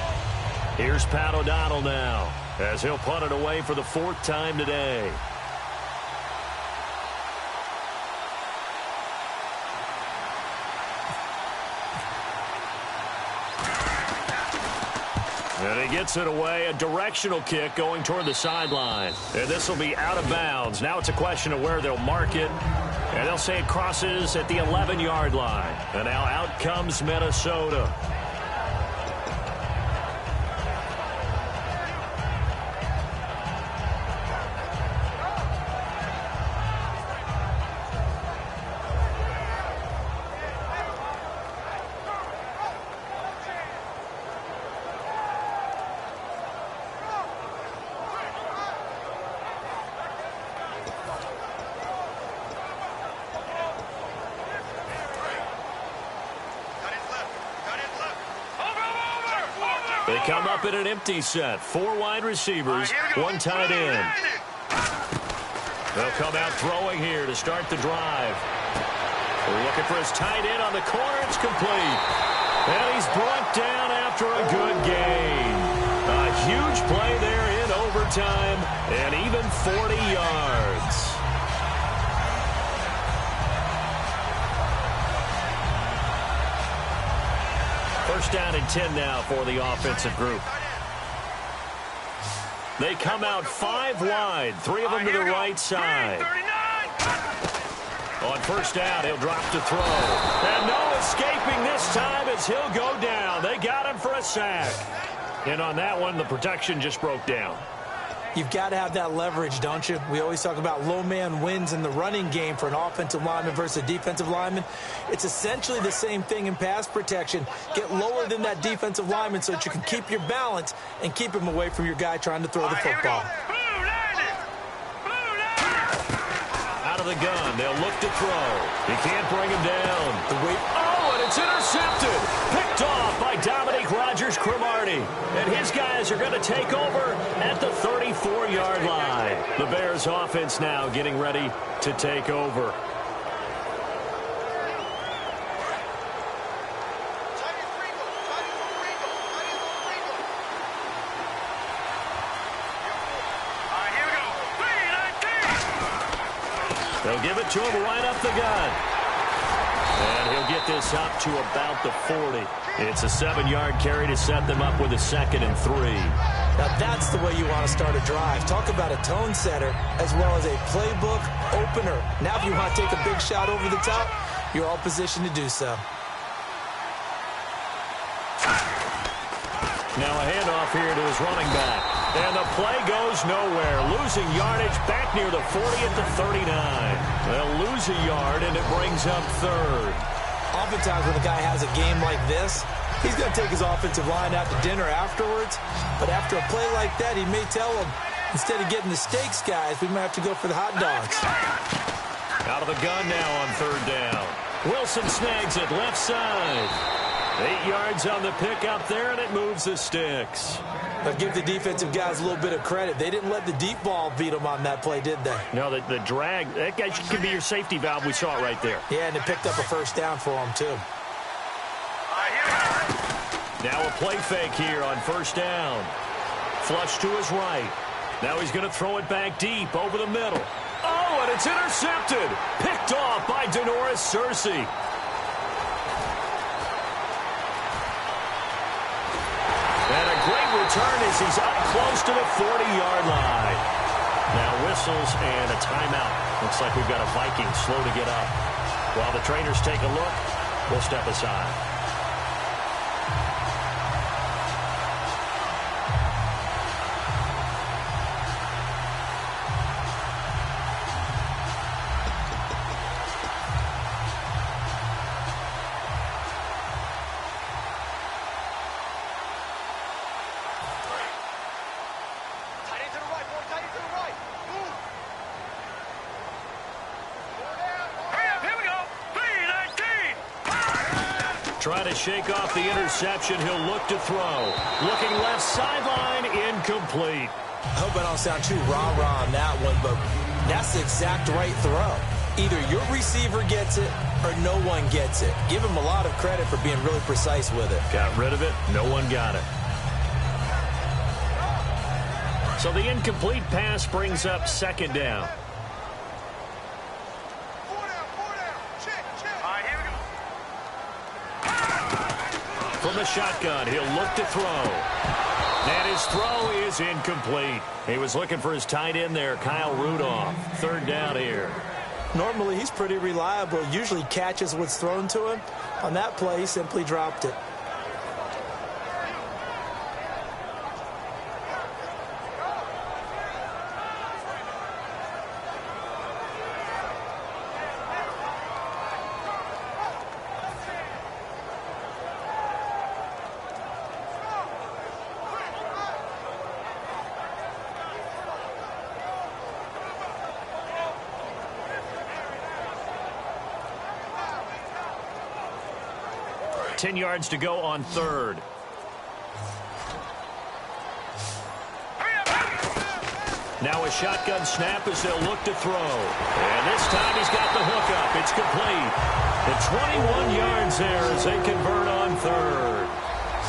Here's Pat O'Donnell now as he'll punt it away for the 4th time today. And he gets it away, a directional kick going toward the sideline. And this will be out of bounds. Now it's a question of where they'll mark it. And they'll say it crosses at the 11-yard line. And now out comes Minnesota. They come up in an empty set. 4 wide receivers, 1 tight end. They'll come out throwing here to start the drive. They're looking for his tight end on the corner. It's complete. And he's brought down after a good gain. A huge play there in overtime and even 40 yards. First down and 10 now for the offensive group. They come out 5 wide, 3 of them to the right side. On first down, he'll drop to throw. And no escaping this time as he'll go down. They got him for a sack. And on that one, the protection just broke down. You've got to have that leverage, don't you? We always talk about low man wins in the running game for an offensive lineman versus a defensive lineman. It's essentially the same thing in pass protection. Get lower than that defensive lineman so that you can keep your balance and keep him away from your guy trying to throw the football. Out of the gun, they'll look to throw. He can't bring him down. Oh, and it's intercepted. Picked off by Dominique Rodgers-Cromartie. And his guys are going to take over at the 34-yard line. The Bears offense now getting ready to take over. They'll give it to him right up the gut. And he'll get this up to about the 40. It's a 7-yard carry to set them up with a 2nd and 3. Now that's the way you want to start a drive. Talk about a tone setter as well as a playbook opener. Now if you want to take a big shot over the top, you're all positioned to do so. Now a handoff here to his running back. And the play goes nowhere. Losing yardage back near the 40 at the 39. They'll lose a yard, and it brings up third. Oftentimes when a guy has a game like this, he's going to take his offensive line out to dinner afterwards. But after a play like that, he may tell them, instead of getting the steaks, guys, we might have to go for the hot dogs. Out of the gun now on third down. Wilson snags it left side. 8 yards on the pickup there, and it moves the sticks. But give the defensive guys a little bit of credit. They didn't let the deep ball beat them on that play, did they? No, the drag, that guy could be your safety valve. We saw it right there. Yeah, and it picked up a first down for them, too. Now a play fake here on first down. Flush to his right. Now he's going to throw it back deep over the middle. Oh, and it's intercepted. Picked off by Denoris Searcy. And a great return as he's up close to the 40-yard line. Now whistles and a timeout. Looks like we've got a Vikings slow to get up. While the trainers take a look, we'll step aside. Trying to shake off the interception. He'll look to throw. Looking left sideline, incomplete. I hope I don't sound too rah-rah on that one, but that's the exact right throw. Either your receiver gets it or no one gets it. Give him a lot of credit for being really precise with it. Got rid of it. No one got it. So the incomplete pass brings up second down. From the shotgun, he'll look to throw. And his throw is incomplete. He was looking for his tight end there, Kyle Rudolph. Third down here. Normally, he's pretty reliable. Usually catches what's thrown to him. On that play, he simply dropped it. Ten yards to go on third. Now a shotgun snap as they'll look to throw. And this time he's got the hook up. It's complete. The 21 yards there as they convert on third.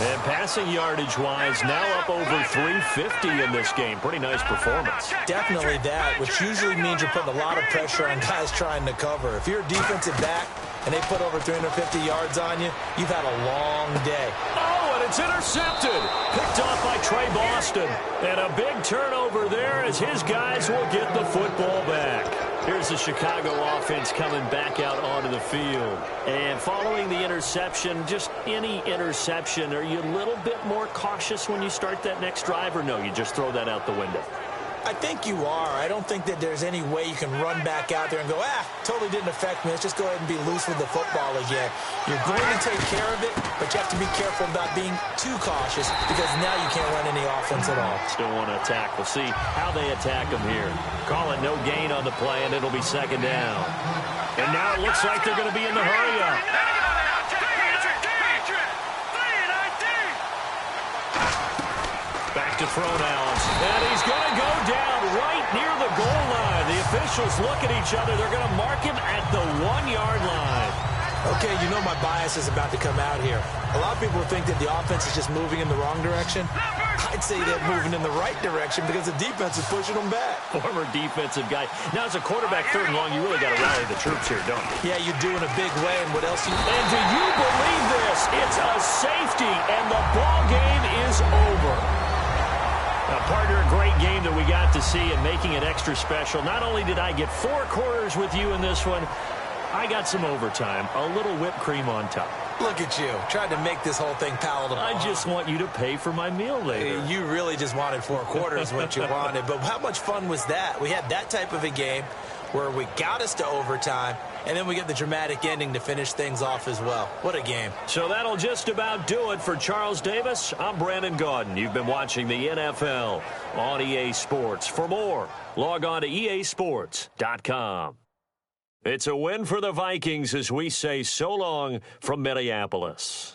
And passing yardage-wise, now up over 350 in this game. Pretty nice performance. Definitely that, which usually means you're putting a lot of pressure on guys trying to cover. If you're a defensive back and they put over 350 yards on you, you've had a long day. Oh, and it's intercepted. Picked off by Trey Boston. And a big turnover there as his guys will get the football back. Here's the Chicago offense coming back out onto the field. And following the interception, just any interception, are you a little bit more cautious when you start that next drive, or no, you just throw that out the window? I think you are. I don't think that there's any way you can run back out there and go, totally didn't affect me. Let's just go ahead and be loose with the football again. You're going to take care of it, but you have to be careful about being too cautious because now you can't run any offense at all. Still want to attack. We'll see how they attack them here. Call it no gain on the play, and it'll be second down. And now it looks like they're going to be in the hurry-up. Back to throw now. And he's going to go down right near the goal line. The officials look at each other. They're going to mark him at the 1-yard line. Okay, you know my bias is about to come out here. A lot of people think that the offense is just moving in the wrong direction. I'd say they're moving in the right direction because the defense is pushing them back. Former defensive guy. Now, as a quarterback, third and long, you really got to rally the troops here, don't you? Yeah, you do in a big way, and what else you... And do you believe this? It's a safety, and the ball game is over. Partner, a great game that we got to see and making it extra special. Not only did I get 4 quarters with you in this one, I got some overtime, a little whipped cream on top. Look at you, trying to make this whole thing palatable. I just want you to pay for my meal later. You really just wanted 4 quarters what you wanted. But how much fun was that? We had that type of a game where we got us to overtime, and then we get the dramatic ending to finish things off as well. What a game. So that'll just about do it for Charles Davis. I'm Brandon Gaudin. You've been watching the NFL on EA Sports. For more, log on to easports.com. It's a win for the Vikings as we say so long from Minneapolis.